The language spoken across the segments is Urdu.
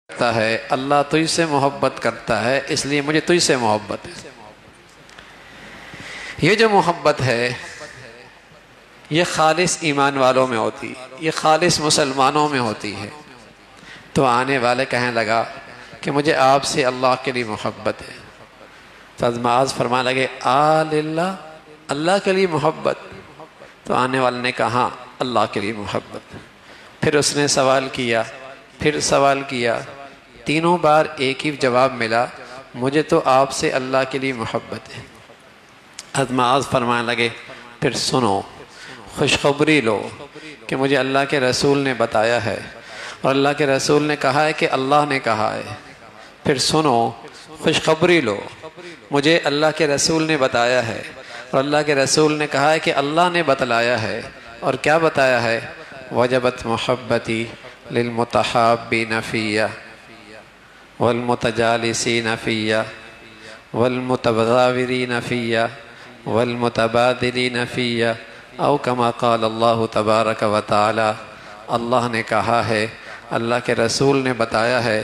کرتا ہے، اللہ تجھ سے محبت کرتا ہے، اس لیے مجھے تجھ سے محبت ہے۔ یہ جو محبت ہے یہ خالص ایمان والوں میں ہوتی ہے، یہ خالص مسلمانوں میں ہوتی ہے۔ تو آنے والے کہنے لگا کہ مجھے آپ سے اللہ کے لیے محبت ہے۔ تو حضرت معاذ فرمانے لگے اللہ، اللہ کے لیے محبت؟ تو آنے والے نے کہا اللہ کے لیے محبت۔ پھر اس نے سوال کیا، پھر سوال کیا، تینوں بار ایک ہی جواب ملا، مجھے تو آپ سے اللہ کے لیے محبت ہے۔ حضرت معاذ فرمانے لگے پھر سنو، خوشخبری لو کہ مجھے اللہ کے رسول نے بتایا ہے، اور اللہ کے رسول نے کہا ہے کہ اللہ نے کہا ہے۔ پھر سنو، خوشخبری لو، مجھے اللہ کے رسول نے بتایا ہے، اور اللہ کے رسول نے کہا ہے کہ اللہ نے بتلایا ہے۔ اور کیا بتایا ہے؟ وجبت محبتی للمتحابین فیہ والمتجالسین فیہ والمتغاورین فیہ والمتبادلین فیہ، او کما قال اللہ تبارک و تعالی۔ اللہ نے کہا ہے، اللہ کے رسول نے بتایا ہے،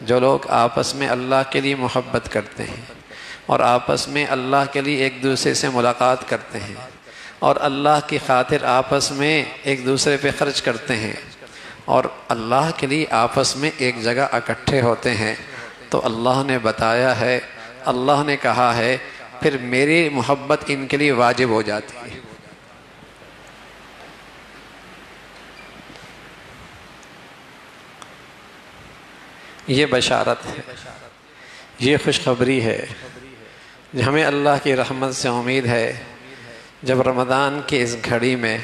جو لوگ آپس میں اللہ کے لیے محبت کرتے ہیں اور آپس میں اللہ کے لیے ایک دوسرے سے ملاقات کرتے ہیں اور اللہ کی خاطر آپس میں ایک دوسرے پہ خرچ کرتے ہیں اور اللہ کے لیے آپس میں ایک جگہ اکٹھے ہوتے ہیں، تو اللہ نے بتایا ہے، اللہ نے کہا ہے، پھر میری محبت ان کے لیے واجب ہو جاتی ہے۔ یہ بشارت ہے، یہ خوشخبری ہے، ہمیں اللہ کی رحمت سے امید ہے۔ جب رمضان کی اس گھڑی میں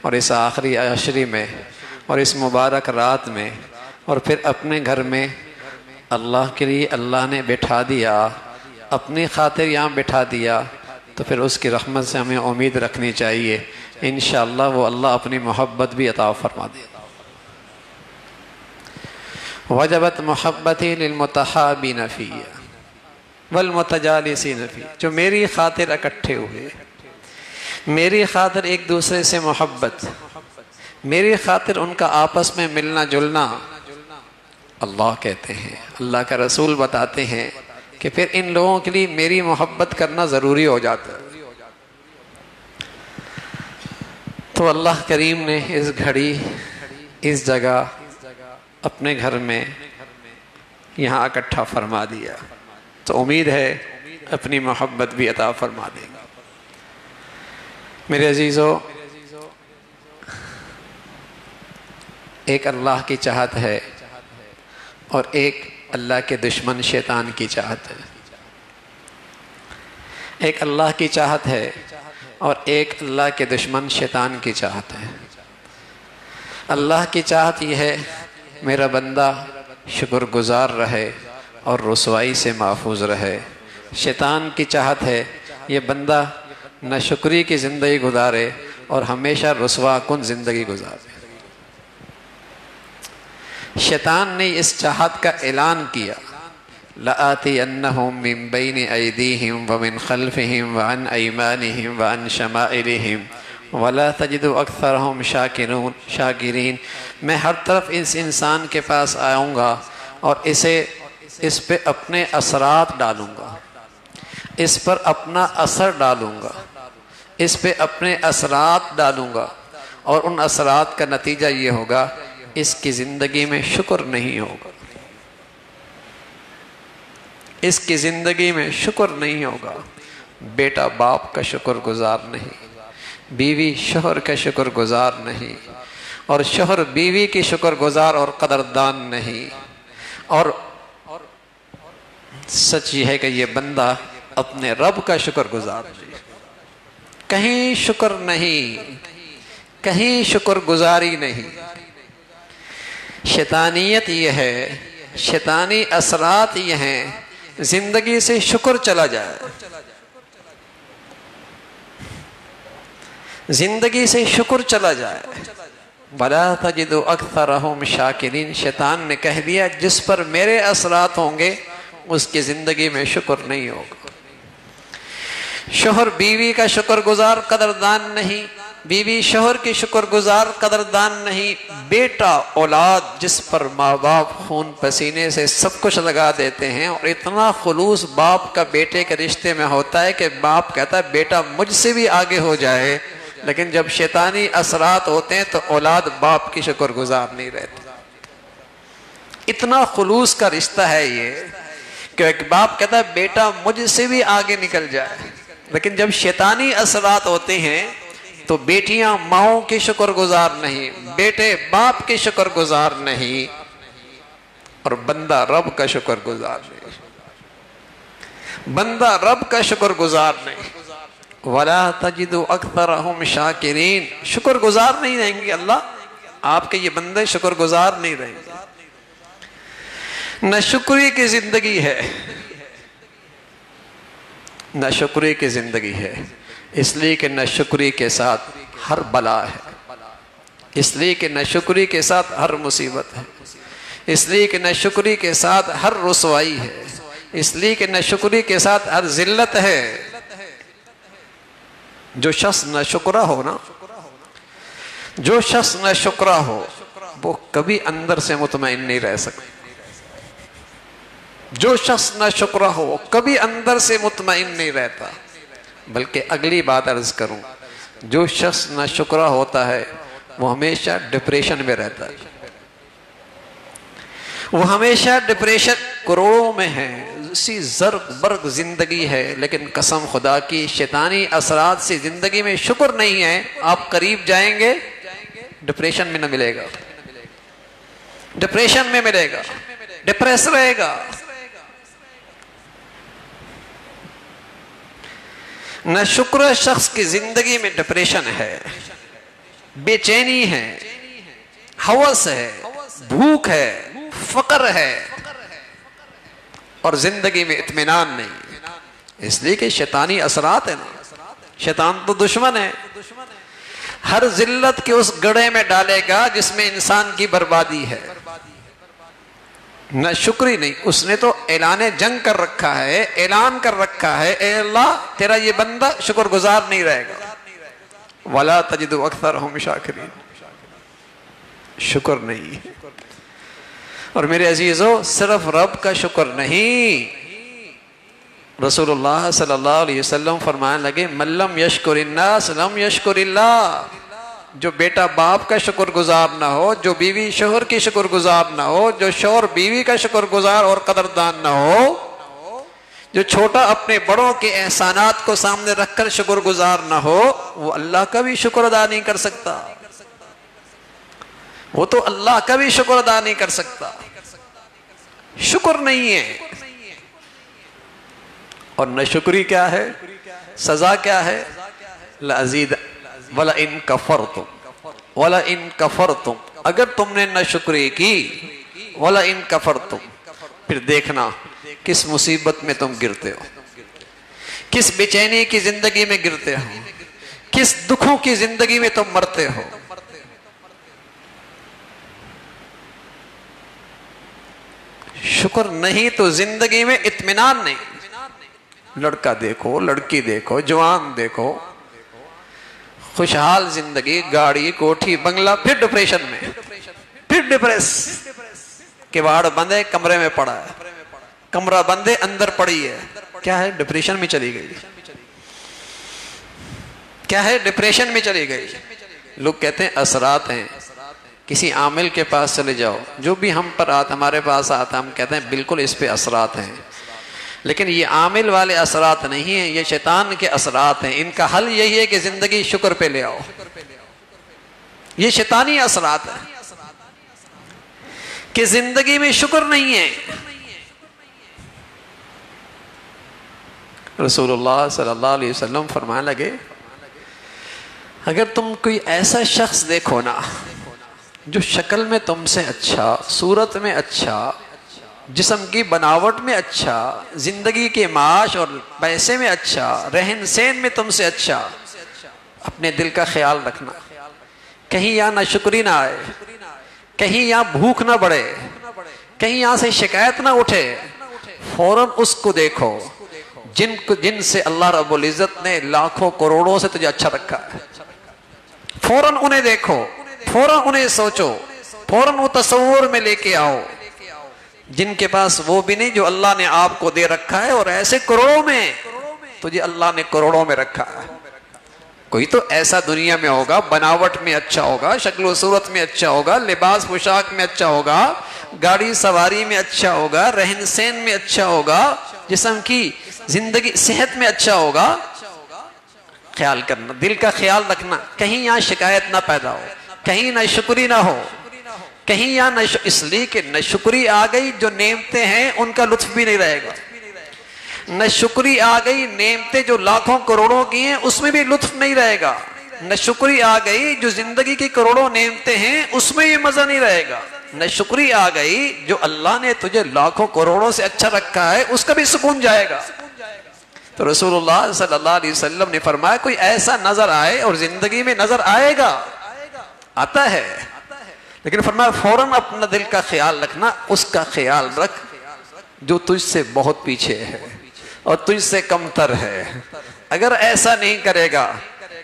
اور اس آخری عشری میں اور اس مبارک رات میں اور پھر اپنے گھر میں اللہ کے لیے اللہ نے بٹھا دیا، اپنی خاطر یہاں بٹھا دیا، تو پھر اس کی رحمت سے ہمیں امید رکھنی چاہیے، انشاءاللہ وہ اللہ اپنی محبت بھی عطا فرما دے۔ وجبت محبتی للمتحابین فیہ والمتجالسین فیہ، جو میری خاطر اکٹھے ہوئے، میری خاطر ایک دوسرے سے محبت، میری خاطر ان کا آپس میں ملنا جلنا، اللہ کہتے ہیں، اللہ کا رسول بتاتے ہیں کہ پھر ان لوگوں کے لیے میری محبت کرنا ضروری ہو جاتا ہے۔ تو اللہ کریم نے اس گھڑی، اس جگہ، اپنے گھر میں یہاں اکٹھا فرما دیا، تو امید ہے اپنی محبت بھی عطا فرما دے گا۔ میرے عزیزو، ایک اللہ کی چاہت ہے اور ایک اللہ کے دشمن شیطان کی چاہت ہے۔ ایک اللہ کی چاہت ہے اور ایک اللہ کے دشمن شیطان کی چاہت ہے۔ اللہ کی چاہت یہ ہے میرا بندہ شکر گزار رہے اور رسوائی سے محفوظ رہے۔ شیطان کی چاہت ہے یہ بندہ نہ شکری کی زندگی گزارے اور ہمیشہ رسوا کن زندگی گزارے۔ شیطان نے اس چاہت کا اعلان کیا، لَآتِيَنَّهُم مِّن بَيْنِ أَيْدِيهِمْ وَمِنْ خَلْفِهِمْ وَعَنْ أَيْمَانِهِمْ وَعَنْ شَمَائِلِهِمْ وَلَا تَجِدُ أَكْثَرَهُمْ شَاكِرِينَ۔ میں ہر طرف اس انسان کے پاس آؤں گا اور اس پہ اپنے اثرات ڈالوں گا، اس پر اپنا اثر ڈالوں گا، اس پہ اپنے اثرات ڈالوں گا، اور ان اثرات کا نتیجہ یہ ہوگا اس کی زندگی میں شکر نہیں ہوگا، اس کی زندگی میں شکر نہیں ہوگا۔ بیٹا باپ کا شکر گزار نہیں، بیوی شوہر کا شکر گزار نہیں، اور شوہر بیوی کی شکر گزار اور قدردان نہیں، اور سچ یہ ہے کہ یہ بندہ اپنے رب کا شکر گزار نہیں، کہیں شکر نہیں، کہیں شکر گزاری نہیں۔ شیطانیت یہ ہے، شیطانی اثرات یہ ہیں، زندگی سے شکر چلا جائے، زندگی سے شکر چلا جائے۔ وَلَا تَجِدُ أَكْثَرَهُمْ شَاكِرِينَ، شیطان نے کہہ دیا جس پر میرے اثرات ہوں گے اس کی زندگی میں شکر نہیں ہوگا۔ شوہر بیوی کا شکر گزار قدردان نہیں، بیوی شوہر کی شکر گزار قدردان نہیں، بیٹا اولاد جس پر ماں باپ خون پسینے سے سب کچھ لگا دیتے ہیں، اور اتنا خلوص باپ کا بیٹے کے رشتے میں ہوتا ہے کہ باپ کہتا ہے بیٹا مجھ سے بھی آگے ہو جائے، لیکن جب شیطانی اثرات ہوتے ہیں تو اولاد باپ کی شکر گزار نہیں رہتی۔ اتنا خلوص کا رشتہ ہے یہ کہ ایک باپ کہتا ہے بیٹا مجھ سے بھی آگے نکل جائے، لیکن جب شیطانی اثرات ہوتے ہیں تو بیٹیاں ماؤں کی شکر گزار نہیں، بیٹے باپ کی شکر گزار نہیں، اور بندہ رب کا شکر گزار نہیں، بندہ رب کا شکر گزار نہیں۔ وَلَا تَجِدُ أَكْثَرَهُمْ شَاكِرِينَ، شکر گزار نہیں رہیں گے، اللہ آپ کے یہ بندے شکر گزار نہیں رہیں گے۔ نہ شکری کی زندگی ہے، نہ شکری کی زندگی ہے، اس لیے کہ نہ شکری کے ساتھ ہر بلا ہے، اس لیے کہ نہ شکری کے ساتھ ہر مصیبت ہے، اس لیے کہ نہ شکری کے ساتھ ہر رسوائی ہے، اس لیے کہ نہ شکری کے ساتھ ہر ذلت ہے۔ جو شخص نہ شکرہ ہو نا، جو شخص نہ شکرہ ہو وہ کبھی اندر سے مطمئن نہیں رہ سکتا، جو شخص نہ شکرہ ہو وہ کبھی اندر سے مطمئن نہیں رہتا۔ بلکہ اگلی بات عرض کروں، جو شخص نہ شکرہ ہوتا ہے وہ ہمیشہ ڈپریشن میں رہتا ہے، وہ ہمیشہ ڈپریشن کروڑوں میں ہے، اسی زرق برق زندگی ہے، لیکن قسم خدا کی شیطانی اثرات سے زندگی میں شکر نہیں ہے، آپ قریب جائیں گے ڈپریشن میں نہ ملے گا، ڈپریشن میں ملے گا، ڈپریس رہے گا۔ نہ شکر شخص کی زندگی میں ڈپریشن ہے، بے چینی ہے، ہوس ہے، بھوک ہے، فقر ہے، اور زندگی میں اطمینان نہیں، اس لیے کہ شیطانی اثرات ہیں نا، شیطان تو دشمن ہے، ہر ذلت کے اس گڑھے میں ڈالے گا جس میں انسان کی بربادی ہے۔ نہ شکری نہیں، اس نے تو اعلان جنگ کر رکھا ہے، اعلان کر رکھا ہے اے اللہ تیرا یہ بندہ شکر گزار نہیں رہے گا۔ وَلَا تَجِدُ أَكْثَرَهُمْ شَاكِرِينَ، شکر نہیں۔ اور میرے عزیزو صرف رب کا شکر نہیں، رسول اللہ صلی اللہ علیہ وسلم فرمانے لگے مَن لَمْ يَشْكُرِ النَّاسِ لَمْ يَشْكُرِ اللَّهِ، جو بیٹا باپ کا شکر گزار نہ ہو، جو بیوی شوہر کی شکر گزار نہ ہو، جو شوہر بیوی کا شکر گزار اور قدردان نہ ہو، جو چھوٹا اپنے بڑوں کے احسانات کو سامنے رکھ کر شکر گزار نہ ہو، وہ اللہ کا بھی شکر ادا نہیں کر سکتا، وہ تو اللہ کا بھی شکر ادا نہیں کر سکتا۔ شکر نہیں ہے، اور نہ شکری کیا ہے، سزا کیا ہے، لَأَزِيدَ وَلَئِن كَفَرْتُمْ وَلَئِن كَفَرْتُمْ، اگر تم نے نہ شکری کی، وَلَئِن كَفَرْتُمْ، پھر دیکھنا کس مصیبت میں تم گرتے ہو، کس بے چینی کی زندگی میں گرتے ہو، کس دکھوں کی زندگی میں تم مرتے ہو۔ شکر نہیں تو زندگی میں اطمینان نہیں۔ لڑکا دیکھو، لڑکی دیکھو، جوان دیکھو، خوشحال زندگی، گاڑی، کوٹھی، بنگلہ، پھر ڈپریشن میں، پھر ڈپریس، کباڑ بندے کمرے میں پڑا ہے، کمرہ بندے اندر پڑی ہے، کیا ہے ڈپریشن میں چلی گئی، کیا ہے ڈپریشن میں چلی گئی۔ لوگ کہتے ہیں اثرات ہیں، کسی عامل کے پاس چلے جاؤ، جو بھی ہم پر آتا ہمارے پاس آتا ہم کہتے ہیں بالکل اس پہ اثرات ہیں، لیکن یہ عامل والے اثرات نہیں ہیں، یہ شیطان کے اثرات ہیں۔ ان کا حل یہی ہے کہ زندگی شکر پہ لے آؤ، یہ شیطانی اثرات ہیں کہ زندگی میں شکر نہیں ہے۔ رسول اللہ صلی اللہ علیہ وسلم فرمانے لگے اگر تم کوئی ایسا شخص دیکھو نا جو شکل میں تم سے اچھا، صورت میں اچھا، جسم کی بناوٹ میں اچھا، زندگی کے معاش اور پیسے میں اچھا، رہن سہن میں تم سے اچھا، اپنے دل کا خیال رکھنا، کہیں یہاں نہ شکری نہ آئے، کہیں یہاں بھوک نہ بڑھے، کہیں یہاں سے شکایت نہ اٹھے، فوراً اس کو دیکھو جن سے اللہ رب العزت نے لاکھوں کروڑوں سے تجھے اچھا رکھا ہے، فوراً انہیں دیکھو، فوراً انہیں سوچو، فوراً وہ تصور میں لے کے آؤ جن کے پاس وہ بھی نہیں جو اللہ نے آپ کو دے رکھا ہے، اور ایسے کروڑوں میں تجھے اللہ نے کروڑوں میں رکھا ہے۔ کوئی تو ایسا دنیا میں ہوگا، بناوٹ میں اچھا ہوگا، شکل و صورت میں اچھا ہوگا، لباس پوشاک میں اچھا ہوگا، گاڑی سواری میں اچھا ہوگا، رہن سہن میں اچھا ہوگا، جسم کی زندگی صحت میں اچھا ہوگا۔ خیال کرنا، دل کا خیال رکھنا، کہیں یہاں شکایت نہ پیدا ہو، کہیں نہ شکری نہ ہو، کہیں یہاں اس لیے کہ نہ شکری آ گئی، جو نعمتیں ہیں ان کا لطف بھی نہیں رہے گا۔ نہ شکری آ گئی، نعمتیں جو لاکھوں کروڑوں کی ہیں اس میں بھی لطف نہیں رہے گا۔ نہ شکری آ گئی، جو زندگی کی کروڑوں نعمتیں ہیں اس میں یہ مزہ نہیں رہے گا۔ نہ شکری آ گئی، جو اللہ نے تجھے لاکھوں کروڑوں سے اچھا رکھا ہے اس کا بھی سکون جائے گا۔ تو رسول اللہ صلی اللہ علیہ وسلم نے فرمایا کوئی ایسا نظر آئے، اور زندگی میں نظر آئے گا، آتا ہے، لیکن فرمایا فوراً اپنا دل کا خیال رکھنا، اس کا خیال رکھ جو تجھ سے بہت پیچھے ہے اور تجھ سے کمتر ہے۔ اگر ایسا نہیں کرے گا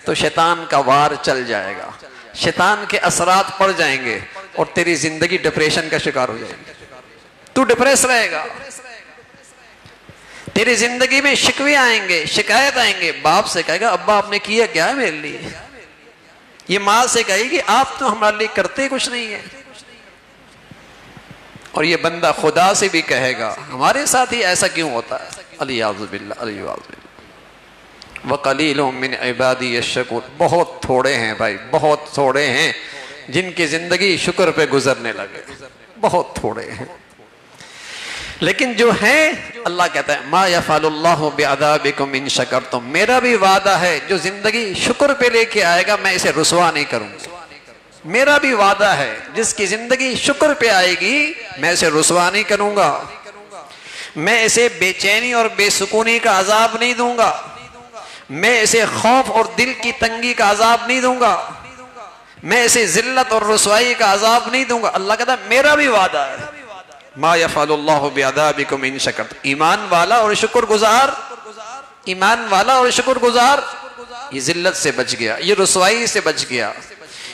تو شیطان کا وار چل جائے گا، شیطان کے اثرات پڑ جائیں گے اور تیری زندگی ڈپریشن کا شکار ہو جائے گی، تو ڈپریس رہے گا، تیری زندگی میں شکوے آئیں گے، شکایت آئیں گے۔ باپ سے کہے گا ابا آپ نے کیا کیا ہے میرے لیے، یہ ماں سے کہے گی آپ تو ہمارے لیے کرتے کچھ نہیں ہے، اور یہ بندہ خدا سے بھی کہے گا ہمارے ساتھ ہی ایسا کیوں ہوتا ہے۔ الیاذ باللہ، الیاذ باللہ۔ وَقَلِيلٌ مِّنْ عِبَادِيَ الشَّكُورُ، بہت تھوڑے ہیں بھائی، بہت تھوڑے ہیں جن کی زندگی شکر پہ گزرنے لگے، بہت تھوڑے ہیں۔ لیکن جو ہیں، اللہ کہتا ہے مَا يَفْعَلُ اللَّهُ بِعَذَابِكُمْ إِن شَكَرْتُمْ، میرا بھی وعدہ ہے جو زندگی شکر پہ لے کے آئے گا میں اسے رسوا نہیں کروں گا۔ میرا بھی وعدہ ہے جس کی زندگی شکر پہ آئے گی میں اسے رسوا نہیں کروں گا، میں اسے بے چینی اور بے سکونی کا عذاب نہیں دوں گا، میں اسے خوف اور دل کی تنگی کا عذاب نہیں دوں گا، میں اسے ذلت اور رسوائی کا عذاب نہیں دوں گا۔ اللہ کہتا ہے میرا بھی وعدہ ہے ما یفعل اللہ بعذابکم ان شکرتم۔ ایمان والا اور شکر گزار، ایمان والا اور شکر گزار یہ ذلت سے بچ گیا، یہ رسوائی سے بچ گیا،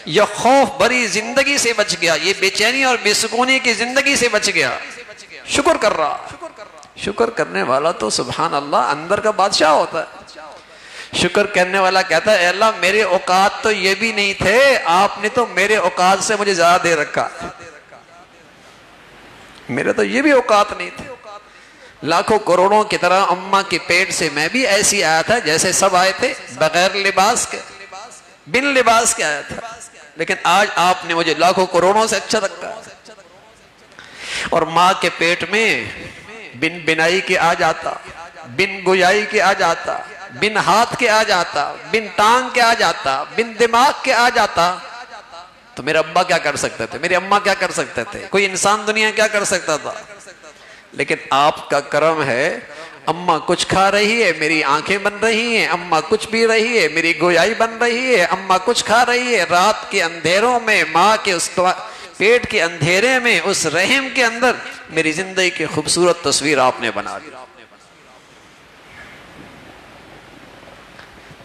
یہ خوف بری زندگی سے بچ گیا، یہ بے چینی اور بے سکونی کی زندگی سے بچ گیا، شکر کر رہا۔ شکر کرنے والا تو سبحان اللہ اندر کا بادشاہ ہوتا ہے۔ شکر کرنے والا کہتا ہے اے اللہ میرے اوقات تو یہ بھی نہیں تھے، آپ نے تو میرے اوقات سے مجھے زیادہ دے رکھا، میرے تو یہ بھی اوقات نہیں تھے۔ لاکھوں کروڑوں کی طرح اماں کے پیٹ سے میں بھی ایسی آیا تھا جیسے سب آئے تھے، بغیر لباس کے، بن لباس کے آیا تھا، لیکن آج آپ نے مجھے لاکھوں کروڑوں سے اچھا رکھا۔ اور ماں کے پیٹ میں بن بنائی کے آ جاتا، بن گویائی کے آ جاتا، بن ہاتھ کے آ جاتا، بن ٹانگ کے آ جاتا، بن دماغ کے آ جاتا، تو میرے ابا کیا کر سکتے تھے، میری اماں کیا کر سکتے تھے، کوئی انسان دنیا کیا کر سکتا تھا؟ لیکن آپ کا کرم ہے، اماں کچھ کھا رہی ہے میری آنکھیں بن رہی ہیں، اماں کچھ پی رہی ہے میری گویائی بن رہی ہے، اماں کچھ کھا رہی ہے، رات کے اندھیروں میں ماں کے اس پیٹ کے اندھیرے میں اس رحم کے اندر میری زندگی کی خوبصورت تصویر آپ نے بنا دی۔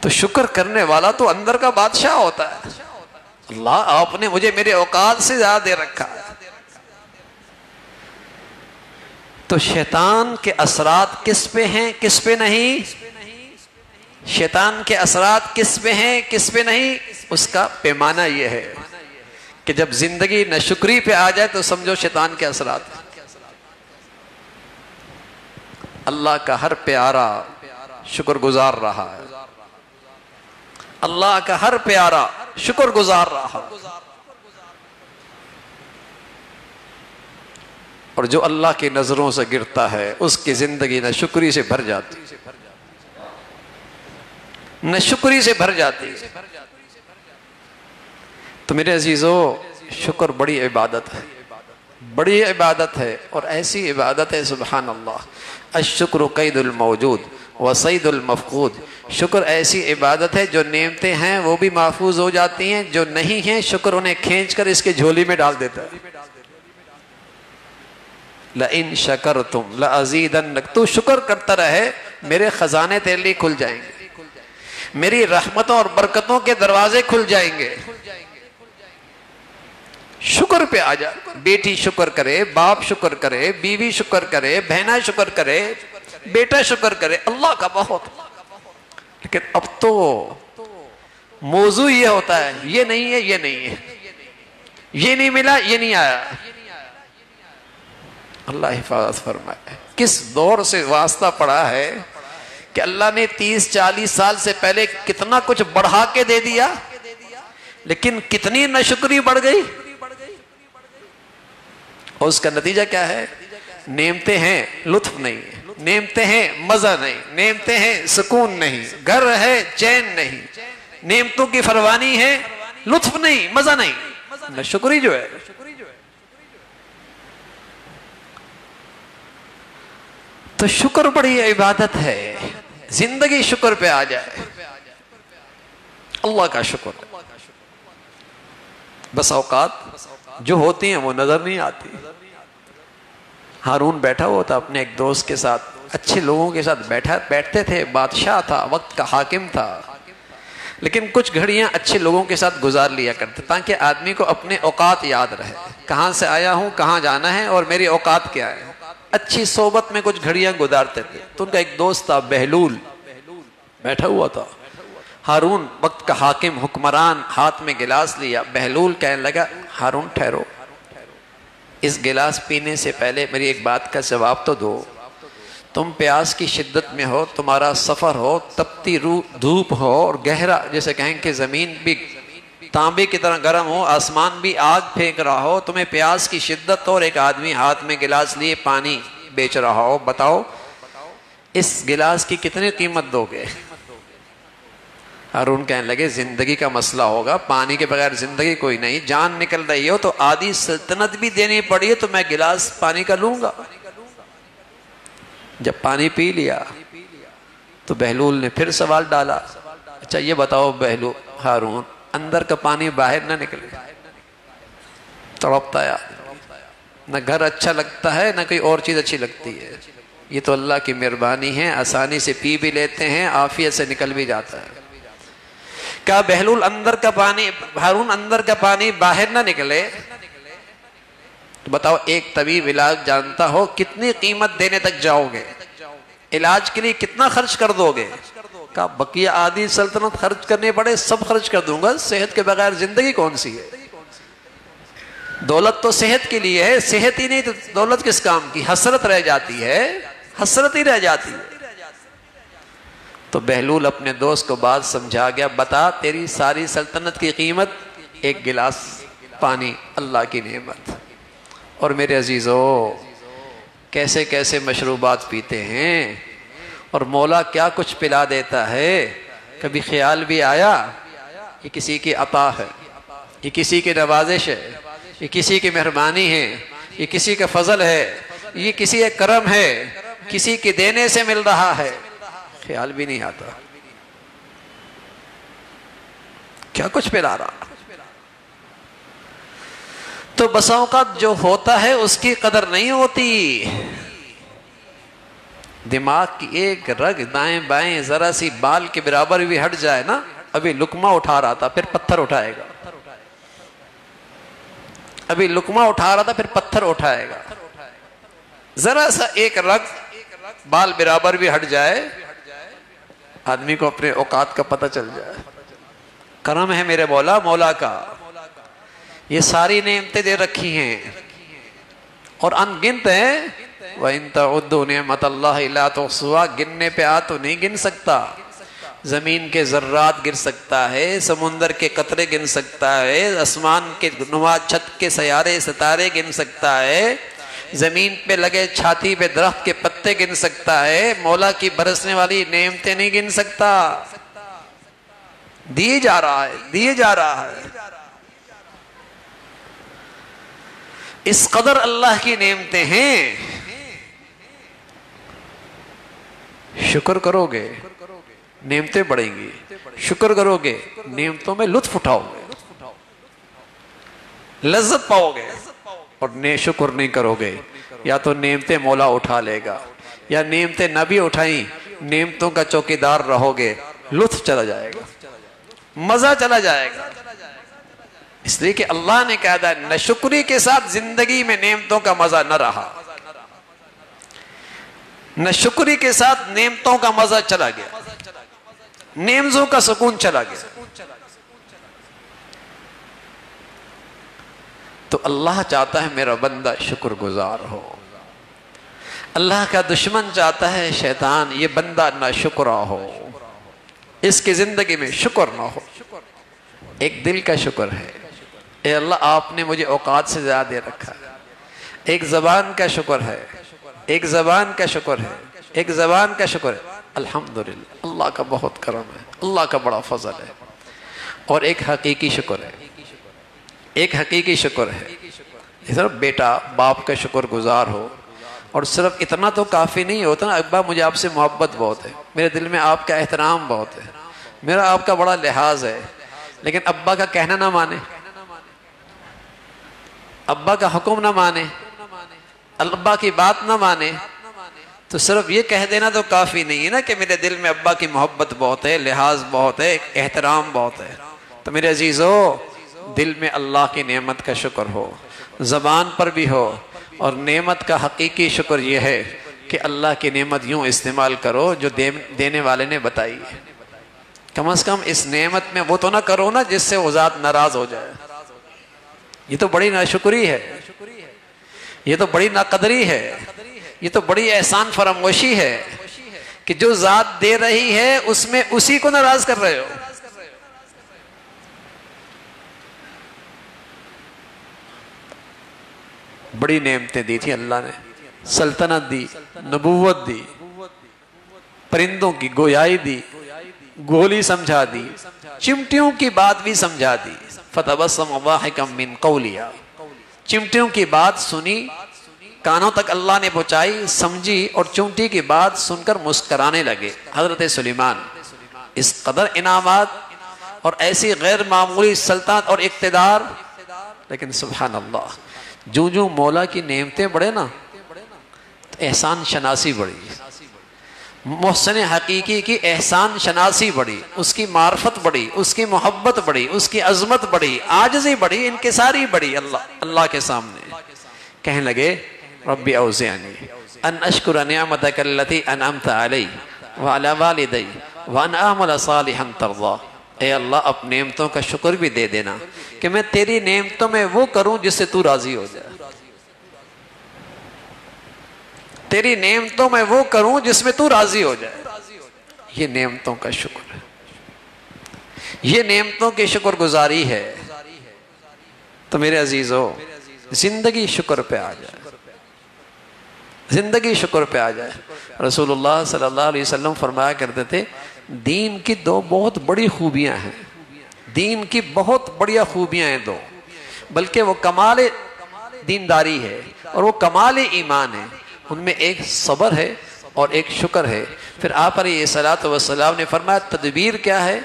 تو شکر کرنے والا تو اندر کا بادشاہ ہوتا ہے۔ اللہ آپ نے مجھے میرے اوقات سے زیادہ دے رکھا ہے۔ تو شیطان کے اثرات کس پہ ہیں کس پہ نہیں؟ شیطان کے اثرات کس پہ ہیں کس پہ نہیں؟ اس کا پیمانہ یہ ہے کہ جب زندگی ناشکری پہ آ جائے تو سمجھو شیطان کے اثرات۔ اللہ کا ہر پیارا شکر گزار رہا ہے، اللہ کا ہر پیارا شکر گزار رہا، اور جو اللہ کی نظروں سے گرتا ہے اس کی زندگی ناشکری سے بھر جاتی، ناشکری سے بھر جاتی۔ تو میرے عزیزو شکر بڑی عبادت ہے، بڑی عبادت ہے، اور ایسی عبادت ہے سبحان اللہ، الشکر قید الموجود وصید المفقود۔ شکر ایسی عبادت ہے جو نعمتیں ہیں وہ بھی محفوظ ہو جاتی ہیں، جو نہیں ہیں شکر انہیں کھینچ کر اس کے جھولی میں ڈال دیتا ہے۔ لَإِن شَكَرْتُمْ لَأَزِيدَنَّكُمْ، تو شکر کرتا رہے میرے خزانے تیرے لیے کھل جائیں گے، میری رحمتوں اور برکتوں کے دروازے کھل جائیں گے۔ شکر پہ آ جا، بیٹی شکر کرے، باپ شکر کرے، بیوی شکر کرے، بہنا شکر کرے، بیٹا شکر کرے، اللہ کا بہت۔ لیکن اب تو موضوع یہ ہوتا ہے، یہ نہیں ہے، یہ نہیں ہے، یہ نہیں ملا، یہ نہیں آیا۔ اللہ حفاظت فرمائے۔ کس دور سے واسطہ پڑا ہے کہ اللہ نے 30-40 سال سے پہلے کتنا کچھ بڑھا کے دے دیا، لیکن کتنی ناشکری بڑھ گئی، اور اس کا نتیجہ کیا ہے؟ نعمتیں ہیں، لطف نہیں، نعمتیں ہیں، مزہ نہیں، نعمتیں ہیں، سکون نہیں، گھر ہے، چین نہیں، نعمتوں کی فروانی ہے، لطف نہیں، مزہ نہیں، ناشکری جو ہے۔ تو شکر بڑی عبادت ہے، زندگی شکر پہ آ جائے، اللہ کا شکر۔ بس اوقات جو ہوتی ہیں وہ نظر نہیں آتی۔ ہارون بیٹھا ہوا تھا اپنے ایک دوست کے ساتھ، اچھے لوگوں کے ساتھ بیٹھتے تھے، بادشاہ تھا، وقت کا حاکم تھا، لیکن کچھ گھڑیاں اچھے لوگوں کے ساتھ گزار لیا کرتے تاکہ آدمی کو اپنے اوقات یاد رہے، کہاں سے آیا ہوں، کہاں جانا ہے، اور میری اوقات کیا ہے۔ اچھی صحبت میں کچھ گھڑیاں گزارتے تھے۔ تو ان کا ایک دوست تھا بہلول، بیٹھا ہوا تھا، ہارون وقت کا حاکم حکمران، ہاتھ میں گلاس لیا۔ بہلول کہنے لگا، ہارون ٹھہرو، اس گلاس پینے سے پہلے میری ایک بات کا جواب تو دو۔ تم پیاس کی شدت میں ہو، تمہارا سفر ہو، تپتی دھوپ ہو، اور گہرا جیسے کہیں کہ زمین بھی تانبے کی طرح گرم ہو، آسمان بھی آگ پھینک رہا ہو، تمہیں پیاس کی شدت ہو، اور ایک آدمی ہاتھ میں گلاس لیے پانی بیچ رہا ہو، بتاؤ اس گلاس کی کتنی قیمت دو گے؟ ہارون کہنے لگے، زندگی کا مسئلہ ہوگا، پانی کے بغیر زندگی کوئی نہیں، جان نکل رہی ہو تو آدھی سلطنت بھی دینی پڑی ہے تو میں گلاس پانی کا لوں گا۔ جب پانی پی لیا تو بہلول نے پھر سوال ڈالا، اچھا یہ بتاؤ ہارون، اندر کا پانی باہر نہ نکلے؟ تڑپتا ہے، نہ گھر اچھا لگتا ہے، نہ کوئی اور چیز اچھی لگتی ہے، یہ تو اللہ کی مہربانی ہے، آسانی سے پی بھی لیتے ہیں، عافیت سے نکل بھی جاتا ہے۔ کہا بہلول ہارون اندر کا پانی باہر نہ نکلے تو بتاؤ ایک طبیب علاج جانتا ہو کتنی قیمت دینے تک جاؤ گے، علاج کے لیے کتنا خرچ کر دو گے؟ کہا بقیہ آدھی سلطنت خرچ کرنے پڑے سب خرچ کر دوں گا، صحت کے بغیر زندگی کون سی ہے؟ دولت تو صحت کے لیے ہے، صحت ہی نہیں تو دولت کس کام کی؟ حسرت رہ جاتی ہے، حسرت ہی رہ جاتی ہے۔ تو بہلول اپنے دوست کو بات سمجھا گیا، بتا تیری ساری سلطنت کی قیمت ایک گلاس پانی، اللہ کی نعمت۔ اور میرے عزیزو، کیسے کیسے مشروبات پیتے ہیں، اور مولا کیا کچھ پلا دیتا ہے، کبھی خیال بھی آیا یہ کسی کی عطا ہے، یہ کسی کی نوازش ہے، یہ کسی کی مہربانی ہے، یہ کسی کا فضل ہے، یہ کسی کا کرم ہے، کسی کے دینے سے مل رہا ہے، خیال بھی نہیں آتا کیا کچھ پلا رہا۔ تو بسا اوقات جو ہوتا ہے اس کی قدر نہیں ہوتی۔ دماغ کی ایک رگ دائیں بائیں ذرا سی بال کے برابر بھی ہٹ جائے نا، ابھی لقمہ اٹھا رہا تھا پھر پتھر اٹھائے گا، ابھی لقمہ اٹھا رہا تھا پھر پتھر اٹھائے گا۔ ذرا سا ایک رگ بال برابر بھی ہٹ جائے، آدمی کو اپنے اوقات کا پتہ چل جائے۔ کرم ہے میرے مولا کا، یہ ساری نعمتیں دے رکھی ہیں اور ان گنت ہیں۔ وَإِن تَعُدُّوا نِعْمَةَ اللَّهِ لَا تُحْصُوهَا، گننے پہ آ تو نہیں گن سکتا۔ زمین کے ذرات گر سکتا ہے، سمندر کے قطرے گن سکتا ہے، آسمان کے نما چھت کے سیارے ستارے گن سکتا ہے، زمین پہ لگے چھاتی پہ درخت کے پتے گن سکتا ہے، مولا کی برسنے والی نعمتیں نہیں گن سکتا۔ دیے جا رہا ہے، دیے جا رہا ہے۔ اس قدر اللہ کی نعمتیں ہیں، شکر کرو گے نعمتیں بڑھیں گی، شکر کرو گے نعمتوں میں لطف اٹھاؤ گے، لذت پاؤ گے، اور شکر نہیں کرو گے یا تو نعمتیں مولا اٹھا لے گا، یا نعمتیں نہ بھی اٹھائیں نعمتوں کا چوکیدار رہو گے، لطف چلا جائے گا، مزہ چلا جائے گا۔ اس لیے کہ اللہ نے کہا تھا ناشکری کے ساتھ زندگی میں نعمتوں کا مزہ نہ رہا، ناشکری کے ساتھ نعمتوں کا مزہ چلا گیا، نعمتوں کا سکون چلا گیا۔ تو اللہ چاہتا ہے میرا بندہ شکر گزار ہو، اللہ کا دشمن چاہتا ہے شیطان یہ بندہ ناشکرا ہو، اس کی زندگی میں شکر نہ ہو۔ ایک دل کا شکر ہے، اے اللہ آپ نے مجھے اوقات سے زیادہ دے رکھا ہے۔ ایک زبان کا شکر ہے، ایک زبان کا شکر ہے، ایک زبان کا شکر ہے، الحمدللہ اللہ کا بہت کرم ہے، اللہ کا بڑا فضل ہے۔ اور ایک حقیقی شکر ہے، ایک حقیقی شکر ہے، صرف بیٹا باپ کا شکر گزار ہو۔ اور صرف اتنا تو کافی نہیں ہوتا نا، ابا مجھے آپ سے محبت بہت ہے، میرے دل میں آپ کا احترام بہت ہے، میرا آپ کا بڑا لحاظ ہے، لیکن ابا کا کہنا نہ مانے، ابا کا حکم نہ مانے، ابا کی بات نہ مانے، تو صرف یہ کہہ دینا تو کافی نہیں ہے نا کہ میرے دل میں ابا کی محبت بہت ہے، لحاظ بہت ہے، احترام بہت ہے۔ تو میرے عزیزو، دل میں اللہ کی نعمت کا شکر ہو، زبان پر بھی ہو، اور نعمت کا حقیقی شکر یہ ہے کہ اللہ کی نعمت یوں استعمال کرو جو دینے والے نے بتائی ہے۔ کم از کم اس نعمت میں وہ تو نہ کرو نا جس سے وہ ذات ناراض ہو جائے، یہ تو بڑی ناشکری ہے، یہ تو بڑی ناقدری ہے، یہ تو بڑی احسان فراموشی ہے کہ جو ذات دے رہی ہے اس میں اسی کو ناراض کر رہے ہو۔ بڑی نعمتیں دی تھی اللہ نے، سلطنت دی، نبوت دی، پرندوں کی گویائی دی، گولی سمجھا دی، چمٹیوں کی بات بھی سمجھا دی۔ فَتَبَسَّمَ ضَاحِكًا مِّن قَوْلِهَا، چمٹیوں کی بات سنی، کانوں تک اللہ نے پہنچائی، سمجھی، اور چمٹی کی بات سن کر مسکرانے لگے۔ حضرت سلیمان اس قدر انعامات اور ایسی غیر معمولی سلطنت اور اقتدار، لیکن سبحان اللہ جو مولا کی نعمتیں بڑھے نا تو احسان شناسی بڑھی، محسن حقیقی کی احسان شناسی بڑھی، اس کی معرفت بڑھی، اس کی محبت بڑھی، اس کی عظمت بڑھی، عاجزی بڑھی، انکساری بڑھی۔ اللہ کے سامنے کہنے لگے ربی اوزعنی ان اشکر نعمتک التی انعمت علی وعلی والدی وان اعمل صالحا ترضی۔ اے اللہ اب نعمتوں کا شکر بھی دے دینا کہ میں تیری نعمتوں میں وہ کروں جس سے تو راضی ہو جائے، تیری نعمتوں میں وہ کروں جس میں تو راضی ہو جائے۔ یہ نعمتوں کا شکر ہے، یہ نعمتوں کی شکر گزاری ہے۔ تو میرے عزیزو، زندگی شکر پہ آ جائے، زندگی شکر پہ آ جائے۔ رسول اللہ صلی اللہ علیہ وسلم فرمایا کرتے تھے دین کی دو بہت بڑی خوبیاں ہیں، دین کی بہت بڑی خوبیاں ہیں دو، بلکہ وہ کمال دینداری ہے اور وہ کمال ایمان ہے۔ ان میں ایک صبر ہے اور ایک شکر ہے۔ پھر آپ علیہ الصلوۃ والسلام نے فرمایا تدبیر کیا ہے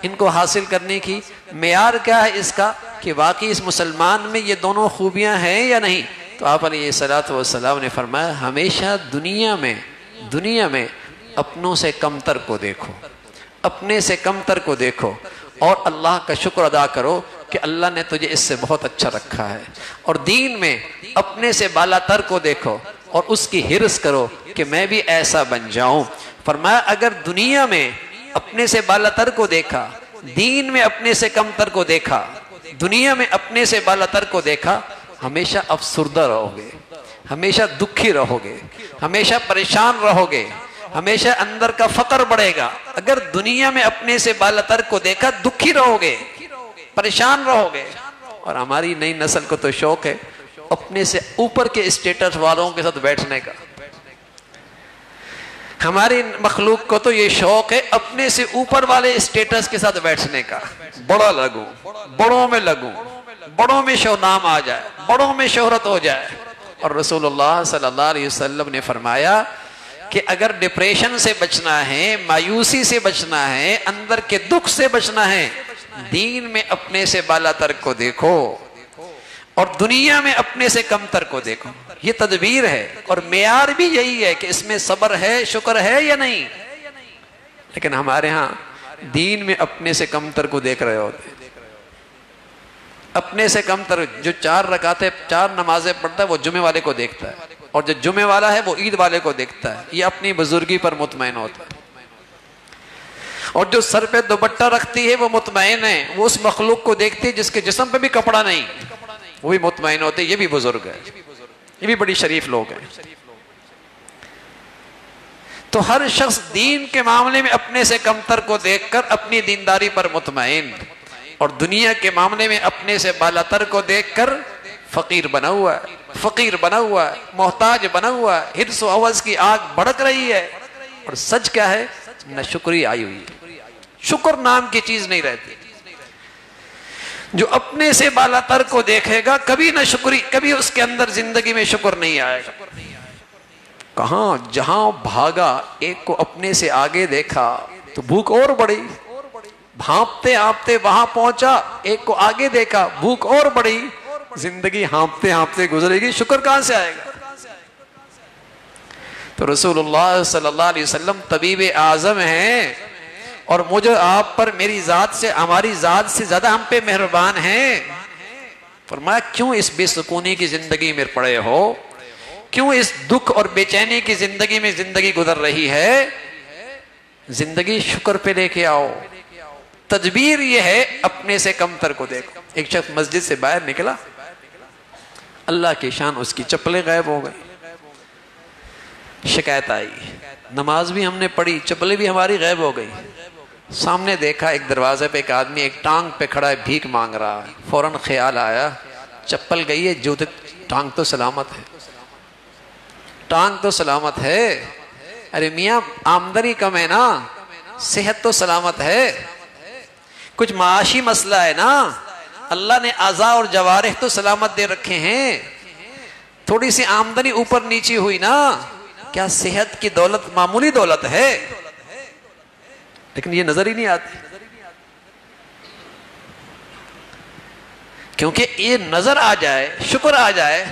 ان کو حاصل کرنے کی، معیار کیا ہے اس کا کہ واقعی اس مسلمان میں یہ دونوں خوبیاں ہیں یا نہیں؟ تو آپ علیہ الصلوۃ والسلام نے فرمایا ہمیشہ دنیا میں اپنوں سے کمتر کو دیکھو، اپنے سے کمتر کو دیکھو، اور اللہ کا شکر ادا کرو کہ اللہ نے تجھے اس سے بہت اچھا رکھا ہے۔ اور دین میں اپنے سے بالا تر کو دیکھو اور اس کی حرص کرو کہ میں بھی ایسا بن جاؤں۔ فرمایا اگر دنیا میں اپنے سے بالا تر کو دیکھا، دین میں اپنے سے کمتر کو دیکھا، دنیا میں اپنے سے بالا تر کو دیکھا، ہمیشہ افسردہ رہو گے، ہمیشہ دکھی رہو گے، ہمیشہ پریشان رہو گے، ہمیشہ اندر کا فقر بڑھے گا۔ اگر دنیا میں اپنے سے بالا تر کو دیکھا دکھی رہو گے، پریشان رہو گے۔ اور ہماری نئی نسل کو تو شوق ہے اپنے سے اوپر کے اسٹیٹس والوں کے ساتھ بیٹھنے کا، ہماری مخلوق کو تو یہ شوق ہے اپنے سے اوپر والے اسٹیٹس کے ساتھ بیٹھنے کا، بڑا لگوں، بڑوں میں لگوں، بڑوں میں نام آ جائے، بڑوں میں شہرت ہو جائے۔ اور رسول اللہ صلی اللہ علیہ وسلم نے فرمایا کہ اگر ڈپریشن سے بچنا ہے، مایوسی سے بچنا ہے، اندر کے دکھ سے بچنا ہے، دین میں اپنے سے بالا تر کو دیکھو اور دنیا میں اپنے سے کم تر کو دیکھو۔ یہ تدبیر ہے اور معیار بھی یہی ہے کہ اس میں صبر ہے، شکر ہے یا نہیں۔ لیکن ہمارے ہاں دین میں اپنے سے کمتر کو دیکھ رہے ہوتے ہیں. اپنے سے کمتر جو 4 رکعتیں 4 نمازیں پڑھتا ہے وہ جمعے والے کو دیکھتا ہے، اور جو جمعے والا ہے وہ عید والے کو دیکھتا ہے. یہ اپنی بزرگی پر مطمئن ہوتا ہے. اور جو سر پہ دوپٹہ رکھتی ہے وہ مطمئن ہے، وہ اس مخلوق کو دیکھتی ہے جس کے جسم پہ بھی کپڑا نہیں، وہ بھی مطمئن ہوتے. یہ بھی بزرگ ہے، یہ بھی بڑی شریف لوگ ہیں. تو ہر شخص دین کے معاملے میں اپنے سے کمتر کو دیکھ کر اپنی دینداری پر مطمئن، اور دنیا کے معاملے میں اپنے سے بالاتر کو دیکھ کر فقیر بنا ہوا ہے، فقیر بنا ہوا ہے، محتاج بنا ہوا ہے. حرص و ہوس کی آگ بھڑک رہی ہے. اور سچ کیا ہے؟ نہ شکری آئی ہوئی ہے. شکر نام کی چیز نہیں رہتی. جو اپنے سے بالاتر کو دیکھے گا کبھی نہ شکری، کبھی اس کے اندر زندگی میں شکر نہیں آئے گا. کہاں جہاں بھاگا ایک کو اپنے سے آگے دیکھا تو بھوک اور بڑھی، بھانپتے ہانپتے وہاں پہنچا، ایک کو آگے دیکھا بھوک اور بڑھی. زندگی ہانپتے ہانپتے گزرے گی، شکر کہاں سے آئے گا؟ تو رسول اللہ صلی اللہ علیہ وسلم طبیب اعظم ہیں، اور مجھے آپ پر میری ذات سے، ہماری ذات سے زیادہ ہم پہ مہربان ہیں. فرمایا کیوں اس بے سکونی کی زندگی میں پڑے ہو، کیوں اس دکھ اور بے چینی کی زندگی میں زندگی گزر رہی ہے؟ زندگی شکر پہ لے کے آؤ. تدبیر یہ ہے اپنے سے کمتر کو دیکھو. ایک شخص مسجد سے باہر نکلا، اللہ کی شان اس کی چپلیں غائب ہو گئی. شکایت آئی، نماز بھی ہم نے پڑھی، چپلیں بھی ہماری غائب ہو گئی. سامنے دیکھا ایک دروازے پہ ایک آدمی ایک ٹانگ پہ کھڑا ہے، بھیک مانگ رہا ہے. فوراً خیال آیا چپل گئی ہے، جوتے، ٹانگ تو سلامت ہے، ٹانگ تو سلامت ہے. ارے میاں آمدنی کم ہے نا، صحت تو سلامت ہے، کچھ معاشی مسئلہ ہے نا، اللہ نے اعضاء اور جوارح تو سلامت دے رکھے ہیں، تھوڑی سی آمدنی اوپر نیچی ہوئی نا، کیا صحت کی دولت معمولی دولت ہے؟ لیکن یہ نظر ہی نہیں آتی، کیونکہ یہ نظر آ جائے، شکر آ جائے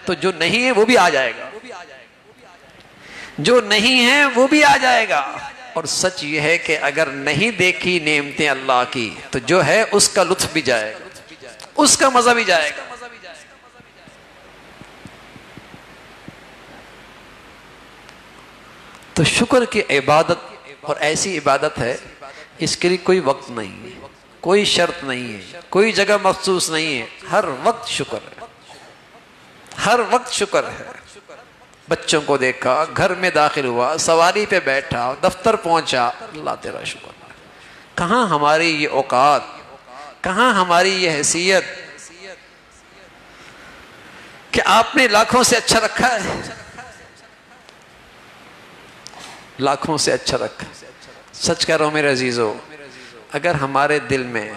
تو جو نہیں ہے وہ بھی آ جائے گا، جو نہیں ہے وہ بھی آ جائے گا. اور سچ یہ ہے کہ اگر نہیں دیکھی نعمتیں اللہ کی تو جو ہے اس کا لطف بھی جائے گا، اس کا مزہ بھی جائے گا. تو شکر کی عبادت، اور ایسی عبادت ہے اس کے لیے کوئی وقت نہیں ہے، کوئی شرط نہیں ہے، کوئی جگہ مخصوص نہیں ہے. ہر وقت شکر ہے، ہر وقت شکر ہے. بچوں کو دیکھا، گھر میں داخل ہوا، سواری پہ بیٹھا، دفتر پہنچا، اللہ تیرا شکر ہے. کہاں ہماری یہ اوقات، کہاں ہماری یہ حیثیت کہ آپ نے لاکھوں سے اچھا رکھا ہے، لاکھوں سے اچھا رکھا. سچ کہہ رہا ہوں میرے عزیزو، اگر ہمارے دل میں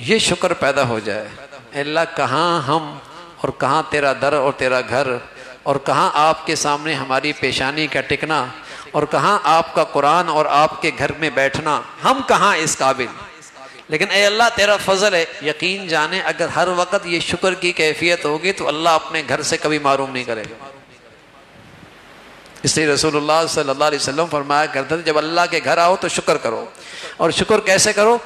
یہ شکر پیدا ہو جائے، اے اللہ کہاں ہم اور کہاں تیرا در اور تیرا گھر، اور کہاں آپ کے سامنے ہماری پیشانی کا ٹکنا، اور کہاں آپ کا قرآن اور آپ کے گھر میں بیٹھنا، ہم کہاں اس قابل. لیکن اے اللہ تیرا فضل ہے، یقین جانے اگر ہر وقت یہ شکر کی کیفیت ہوگی تو اللہ اپنے گھر سے کبھی محروم نہیں کرے گا. اس لیے رسول اللہ صلی اللہ علیہ وسلم فرمایا کرتے تھے جب اللہ کے گھر آؤ تو شکر کرو. اور شکر کیسے کرو؟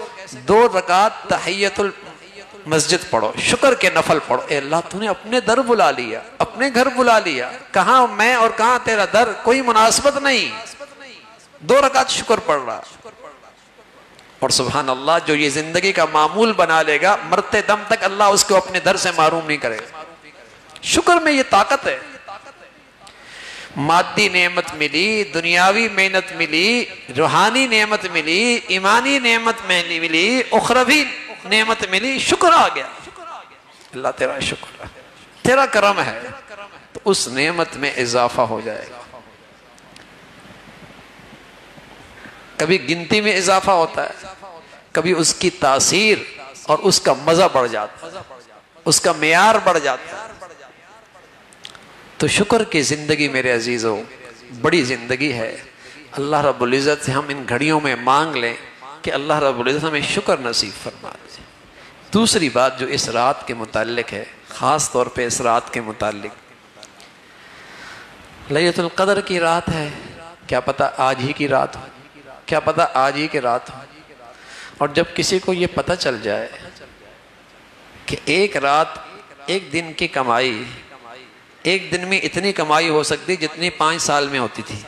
2 رکعت تحیت المسجد پڑھو، شکر کے نفل پڑھو. اے اللہ تو نے اپنے در بلا لیا، اپنے گھر بلا لیا، کہاں میں اور کہاں تیرا در، کوئی مناسبت نہیں. 2 رکعت شکر پڑھ رہا. اور سبحان اللہ جو یہ زندگی کا معمول بنا لے گا، مرتے دم تک اللہ اس کو اپنے در سے محروم نہیں کرے گا. شکر میں یہ طاقت ہے. مادی نعمت ملی، دنیاوی محنت ملی، روحانی نعمت ملی، ایمانی نعمت ملی، اخروی نعمت ملی، شکر آ گیا. اللہ تیرا شکر ہے، تیرا کرم ہے، تو اس نعمت میں اضافہ ہو جائے گا. کبھی گنتی میں اضافہ ہوتا ہے، کبھی اس کی تاثیر اور اس کا مزہ بڑھ جاتا ہے، اس کا معیار بڑھ جاتا ہے. تو شکر کی زندگی میرے عزیزو بڑی زندگی ہے. اللہ رب العزت سے ہم ان گھڑیوں میں مانگ لیں کہ اللہ رب العزت ہمیں شکر نصیب فرما دے. دوسری بات جو اس رات کے متعلق ہے، خاص طور پہ اس رات کے متعلق، لیلۃ القدر کی رات ہے. کیا پتہ آج ہی کی رات ہو، کیا پتہ آج ہی کی رات ہو. اور جب کسی کو یہ پتہ چل جائے کہ ایک رات ایک دن کی کمائی، ایک دن میں اتنی کمائی ہو سکتی جتنی 5 سال میں ہوتی تھی،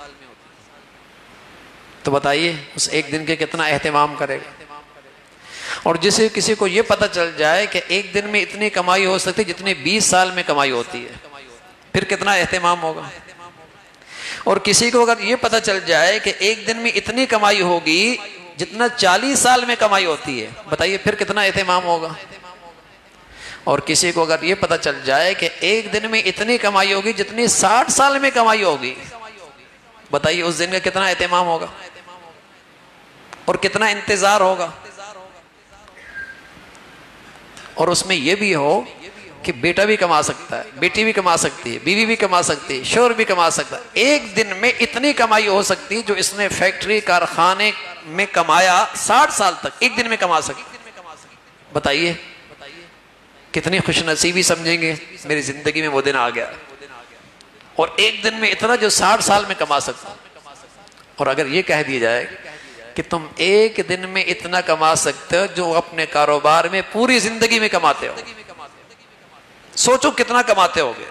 تو بتائیے اس ایک دن کے کتنا اہتمام کرے گا۔ اور جسے کسی کو یہ پتہ چل جائے کہ ایک دن میں اتنی کمائی ہو سکتی جتنی 20 سال میں کمائی ہوتی ہے، پھر کتنا اہتمام ہوگا۔ اور کسی کو اگر یہ پتہ چل جائے کہ ایک دن میں اتنی کمائی ہوگی جتنا 40 سال میں کمائی ہوتی ہے، بتائیے پھر کتنا اہتمام ہوگا۔ اور کسی کو اگر یہ پتہ چل جائے کہ ایک دن میں اتنی کمائی ہوگی جتنی 60 سال میں کمائی ہوگی، بتائیے اس دن کا کتنا اہتمام ہوگا اور کتنا انتظار ہوگا۔ اور اس میں یہ بھی ہو کہ بیٹا بھی کما سکتا ہے، بیٹی بھی کما سکتی ہے، بیوی بھی کما سکتی ہے، شوہر بھی کما سکتا ہے، ایک دن میں اتنی کمائی ہو سکتی جو اس نے فیکٹری کارخانے میں کمایا 60 سال تک ایک دن میں کما سکتی۔ بتائیے کتنی خوش نصیبی سمجھیں گے میری زندگی میں وہ دن آ گیا، اور ایک دن میں اتنا جو 60 سال میں کما سکتا۔ اور اگر یہ کہہ دیا جائے کہ تم ایک دن میں اتنا کما سکتے ہو جو اپنے کاروبار میں پوری زندگی میں کماتے ہو، سوچو کتنا کماتے ہوگے،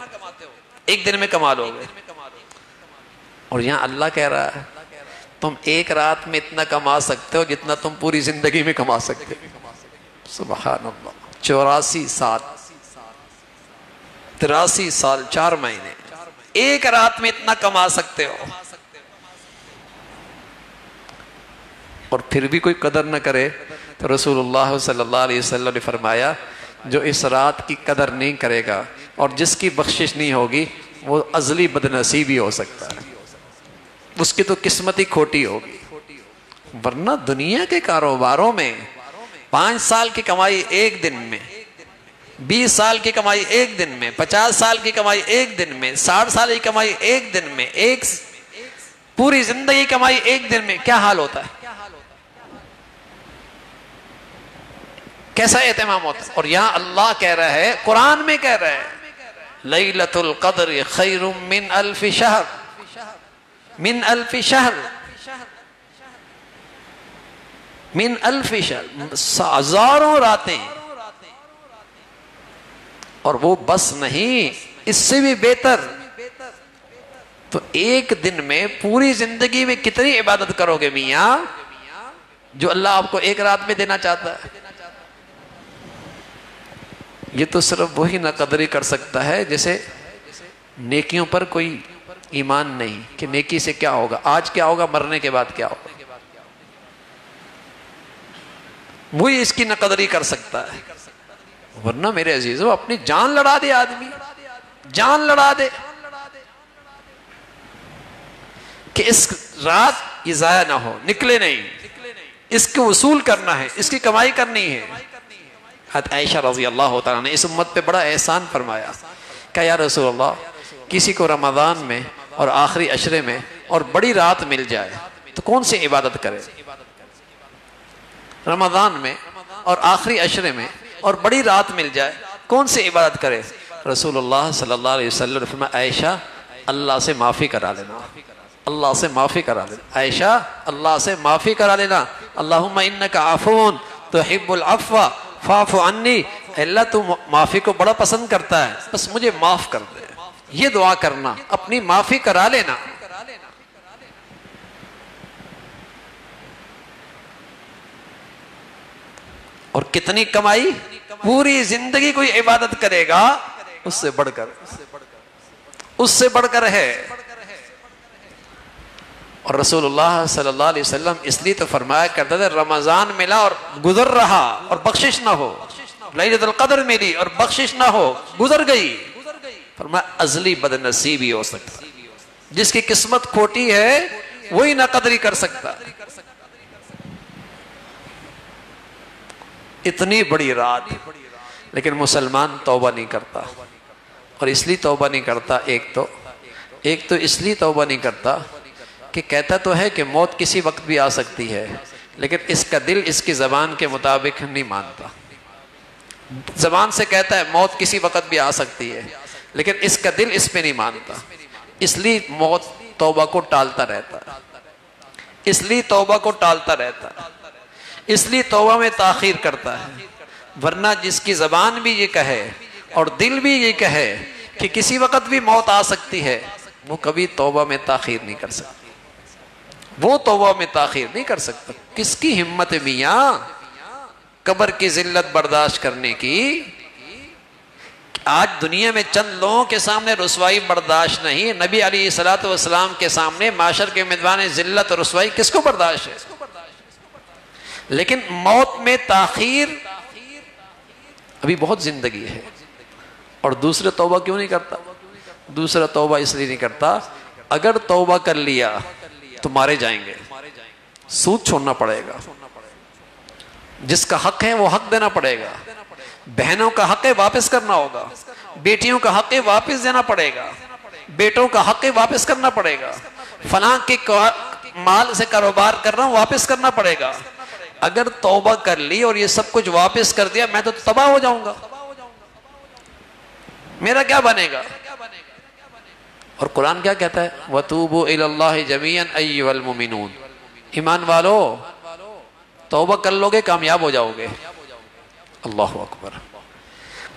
ایک دن میں کما لو گے۔ اور یہاں اللہ کہہ رہا ہے تم ایک رات میں اتنا کما سکتے ہو جتنا تم پوری زندگی میں کما سکتے ہو۔ سبحان اللہ، 84 سال، 83 سال 4 مہینے، ایک رات میں اتنا کما سکتے ہو، اور پھر بھی کوئی قدر نہ کرے تو رسول اللہ صلی اللہ علیہ وسلم نے فرمایا جو اس رات کی قدر نہیں کرے گا اور جس کی بخشش نہیں ہوگی وہ ازلی بدنصیبی ہو سکتا ہے، اس کی تو قسمت ہی کھوٹی ہوگی۔ ورنہ دنیا کے کاروباروں میں 5 سال کی کمائی ایک دن میں، 20 سال کی کمائی ایک دن میں، 50 سال کی کمائی ایک دن میں، 60 سال کی کمائی ایک دن میں، ایک پوری زندگی کمائی ایک دن میں، کیا حال ہوتا ہے، کیسا اہتمام ہوتا ہے۔ اور یہاں اللہ کہہ رہا ہے، قرآن میں کہہ رہا ہے لیلۃ القدر خیر من الف شہر، من الف شہر، من الف شہر، ہزاروں راتیں، اور وہ بس نہیں، اس سے بھی بہتر۔ تو ایک دن میں پوری زندگی میں کتنی عبادت کرو گے میاں جو اللہ آپ کو ایک رات میں دینا چاہتا ہے۔ یہ تو صرف وہی نہ قدری کر سکتا ہے جیسے نیکیوں پر کوئی ایمان نہیں کہ نیکی سے کیا ہوگا، آج کیا ہوگا، مرنے کے بعد کیا ہوگا، وہی اس کی نہ قدری کر سکتا ہے۔ ورنہ میرے عزیزو اپنی جان لڑا دے، آدمی جان لڑا دے کہ اس رات یہ ضائع نہ ہو، نکلے نہیں، اس کو وصول کرنا ہے، اس کی کمائی کرنی ہے۔ حضرت عائشہ رضی اللہ تعالیٰ نے اس امت پہ بڑا احسان فرمایا کہ یا رسول اللہ کسی کو رمضان میں اور آخری عشرے میں اور بڑی رات مل جائے تو کون سی عبادت کرے؟ رمضان میں اور آخری عشرے میں اور بڑی رات مل جائے کون سی عبادت کرے؟ رسول اللہ صلی اللہ علیہ وسلم نے فرمایا عائشہ اللہ سے معافی کرا لینا، اللہ سے معافی کرا لینا، عائشہ اللہ سے معافی کرا لینا، اللہم انک عفو تحب العفو فاعف عنی، اللہ تو معافی کو بڑا پسند کرتا ہے، بس مجھے معاف کر دے، یہ دعا کرنا، اپنی معافی کرا لینا۔ اور کتنی کمائی، پوری زندگی کوئی عبادت کرے گا اس سے بڑھ کر، اس سے بڑھ کر ہے۔ اور رسول اللہ صلی اللہ علیہ وسلم اس لیے تو فرمایا کرتا تھا رمضان ملا اور گزر رہا اور بخشش نہ ہو، لیلۃ القدر ملی اور بخشش نہ ہو، گزر گئی، فرمایا ازلی بد نصیبی ہو سکتا، جس کی قسمت کھوٹی ہے وہی نہ قدری کر سکتا۔ اتنی بڑی رات، لیکن مسلمان توبہ نہیں کرتا، اور اس لیے توبہ نہیں کرتا، ایک تو اس لیے توبہ نہیں کرتا کہ کہتا تو ہے کہ موت کسی وقت بھی آ سکتی ہے، لیکن اس کا دل اس کی زبان کے مطابق نہیں مانتا۔ زبان سے کہتا ہے موت کسی وقت بھی آ سکتی ہے، لیکن اس کا دل اس پہ نہیں مانتا، اس لیے موت توبہ کو ٹالتا رہتا ہے، اس لیے توبہ کو ٹالتا رہتا ہے، اس لیے توبہ میں تاخیر کرتا ہے، ورنہ جس کی زبان بھی یہ کہے اور دل بھی یہ کہے کہ کسی وقت بھی موت آ سکتی ہے، وہ کبھی توبہ میں تاخیر نہیں کر سکتا، وہ توبہ میں تاخیر نہیں کر سکتا۔ کس کی ہمت ہے میاں قبر کی ذلت برداشت کرنے کی؟ آج دنیا میں چند لوگوں کے سامنے رسوائی برداشت نہیں، نبی علیہ الصلوۃ والسلام کے سامنے معاشر کے میدان ذلت اور رسوائی کس کو برداشت ہے؟ لیکن موت میں تاخیر، ابھی بہت زندگی ہے، اور دوسرے توبہ کیوں نہیں کرتا؟ دوسرا توبہ اس لیے نہیں کرتا، اگر توبہ کر لیا تو مارے جائیں گے، سود چھوڑنا پڑے گا، جس کا حق ہے وہ حق دینا پڑے گا، بہنوں کا حق ہے واپس کرنا ہوگا، بیٹیوں کا حق ہے واپس دینا پڑے گا، بیٹوں کا حق ہے واپس کرنا پڑے گا، فلاں کے مال سے کاروبار کر رہا ہوں واپس کرنا پڑے گا۔ اگر توبہ کر لی اور یہ سب کچھ واپس کر دیا، میں تو تباہ ہو جاؤں گا، میرا کیا بنے گا؟ اور قرآن کیا کہتا ہے؟ وَتُوبُوا إِلَى اللَّهِ جَمِيعًا أَيُّهَا الْمُؤْمِنُونَ، ایمان والو توبہ کر لو گے کامیاب ہو جاؤ گے۔ اللہ اکبر،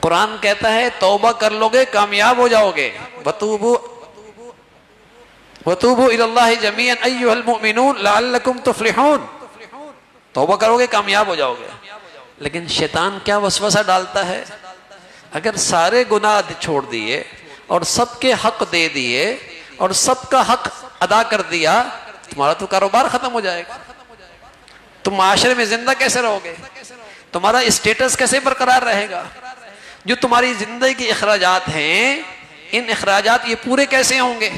قرآن کہتا ہے توبہ کر لو گے کامیاب ہو جاؤ گے۔ وَتُوبُوا إِلَى اللَّهِ جَمِيعًا أَيُّهَا الْمُؤْمِنُونَ لَعَلَّكُمْ تُفْلِحُونَ، توبہ کرو گے کامیاب ہو جاؤ گے۔ لیکن شیطان کیا وسوسہ ڈالتا ہے؟ اگر سارے گناہ چھوڑ دیے اور سب کے حق دے دیے اور سب کا حق ادا کر دیا، تمہارا تو کاروبار ختم ہو جائے گا، تم معاشرے میں زندہ کیسے رہو گے؟ تمہارا اسٹیٹس کیسے برقرار رہے گا؟ جو تمہاری زندگی کے اخراجات ہیں، ان اخراجات یہ پورے کیسے ہوں گے؟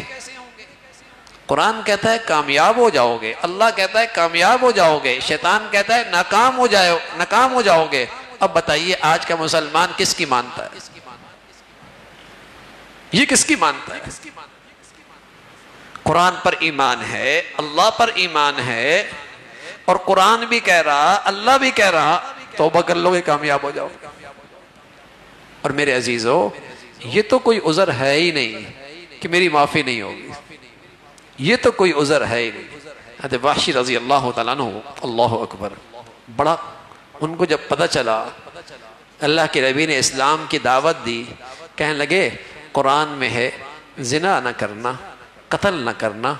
قرآن کہتا ہے کامیاب ہو جاؤ گے، اللہ کہتا ہے کامیاب ہو جاؤ گے، شیطان کہتا ہے ناکام ہو جاؤ گے۔ اب بتائیے آج کا مسلمان کس کی مانتا ہے؟ یہ کس کی مانتا ہے؟ قرآن پر ایمان ہے، اللہ پر ایمان ہے، اور قرآن بھی کہہ رہا، اللہ بھی کہہ رہا توبہ کر لو گے کامیاب ہو جاؤ گے۔ اور میرے عزیزو، یہ تو کوئی عذر ہے ہی نہیں کہ میری معافی نہیں ہوگی، یہ تو کوئی عذر ہے ہی نہیں۔ حضرت وحشی رضی اللہ تعالیٰ عنہ، اللہ اکبر، بڑا ان کو جب پتہ چلا اللہ کے نبی نے اسلام کی دعوت دی، کہنے لگے قرآن میں ہے زنا نہ کرنا، قتل نہ کرنا،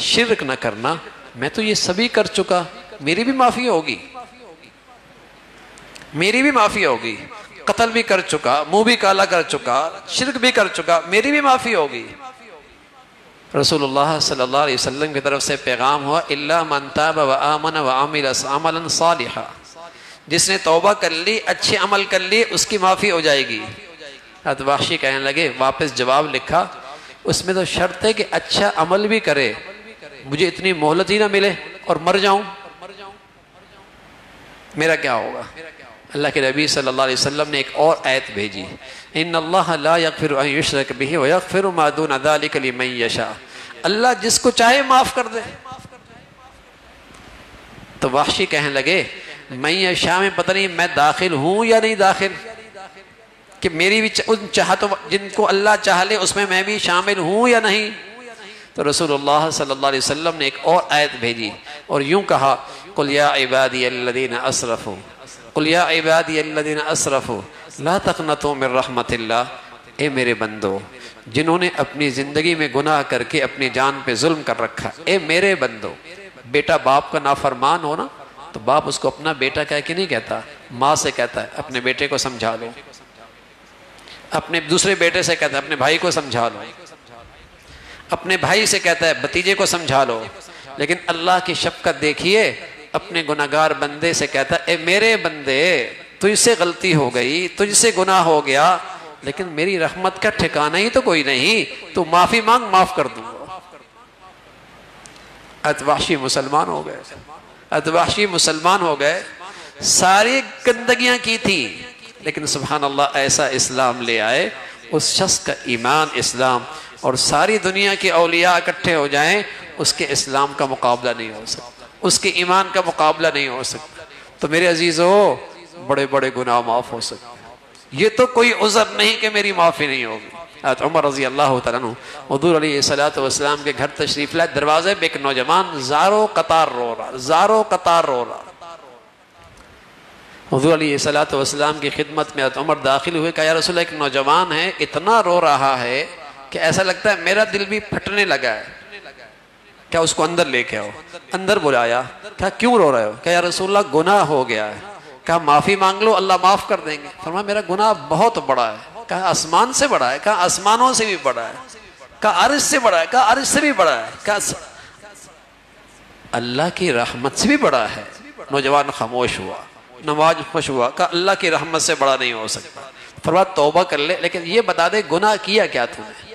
شرک نہ کرنا، میں تو یہ سبھی کر چکا، میری بھی معافی ہوگی، میری بھی معافی ہوگی، قتل بھی کر چکا، منہ بھی کالا کر چکا، شرک بھی کر چکا، میری بھی معافی ہوگی۔ رسول اللہ صلی اللہ علیہ وسلم کی طرف سے پیغام ہوا الا من تاب وآمن وعمل عملا صالحا، جس نے توبہ کر لی، اچھے عمل کر لی، اس کی معافی ہو جائے گی۔ حضرت وحشی کہنے لگے، واپس جواب لکھا، اس میں تو شرط ہے کہ اچھا عمل بھی کرے، مجھے اتنی مہلت ہی نہ ملے اور مر جاؤں، میرا کیا ہوگا؟ اللہ کے نبی صلی اللہ علیہ وسلم نے ایک اور آیت بھیجی، ان اللہ لا یغفر ان یشرک بہ ویغفر ما دون ذلک لمن یشاء، اللہ جس کو چاہے معاف کر دے۔ تو وحشی کہنے لگے من یشاء میں پتہ نہیں میں داخل ہوں یا نہیں داخل، کہ میری بھی ان چاہتوں جن کو اللہ چاہ لے اس میں میں بھی شامل ہوں یا نہیں۔ تو رسول اللہ صلی اللہ علیہ وسلم نے ایک اور آیت بھیجی اور یوں کہا، قل یا عبادی الذین اسرفوا، قل یا عبادی الذین اسرفوا لا تقنطوا من رحمت اللہ، اے میرے بندو جنہوں نے اپنی زندگی میں گناہ کر کے اپنی جان پہ ظلم کر رکھا، اے میرے بندو، بیٹا باپ کا نافرمان ہو نا تو باپ اس کو اپنا بیٹا کہہ کے نہیں کہتا، ماں سے کہتا ہے اپنے بیٹے کو سمجھا لو، اپنے دوسرے بیٹے سے کہتا ہے اپنے بھائی کو سمجھا لو، اپنے بھائی سے کہتا ہے بھتیجے کو سمجھا لو۔ لیکن اللہ کی شفقت دیکھیے، اپنے گناہگار بندے سے کہتا ہے اے میرے بندے تجھ سے غلطی ہو گئی، تجھ سے گناہ ہو گیا، لیکن میری رحمت کا ٹھکانہ ہی تو کوئی نہیں، تو معافی مانگ معاف کر دوں گا۔ وحشی مسلمان ہو گئے، وحشی مسلمان ہو گئے، ساری گندگیاں کی تھی، لیکن سبحان اللہ ایسا اسلام لے آئے، اس شخص کا ایمان اسلام، اور ساری دنیا کے اولیاء اکٹھے ہو جائیں اس کے اسلام کا مقابلہ نہیں ہو سکتا، اس کے ایمان کا مقابلہ نہیں ہو سکتا۔ تو میرے عزیزو، بڑے بڑے گناہ معاف ہو سکتے، یہ تو کوئی عذر نہیں کہ میری معافی نہیں ہوگی۔ حضرت عمر رضی اللہ تعالیٰ عنہ حضور علیہ السلام کے گھر تشریف لائے، دروازے پہ ایک نوجوان زاروں قطار رو رہا، حضور علیہ الصلوۃ والسلام کی خدمت میں عمر داخل ہوئے، کہا یا رسول اللہ ایک نوجوان ہے اتنا رو رہا ہے کہ ایسا لگتا ہے میرا دل بھی پھٹنے لگا ہے، کیا اس کو اندر لے کے آؤ؟ اندر بلایا، کہا کیوں رو رہے ہو؟ کہا یا رسول اللہ گناہ ہو گیا ہے۔ کہا معافی مانگ لو اللہ معاف کر دیں گے۔ فرمایا میرا گناہ بہت بڑا ہے۔ کہا آسمان سے بڑا ہے؟ کہا آسمانوں سے بھی بڑا ہے۔ کہا عرش سے بڑا ہے؟ کہا عرش سے بھی بڑا ہے۔ کہا اللہ کی رحمت سے بھی بڑا ہے۔ نوجوان خاموش ہوا، نماز خوش ہوا، کہا اللہ کی رحمت سے بڑا نہیں ہو سکتا۔ فرمایا توبہ کر لے، لیکن یہ بتا دے گناہ کیا کیا تو نے؟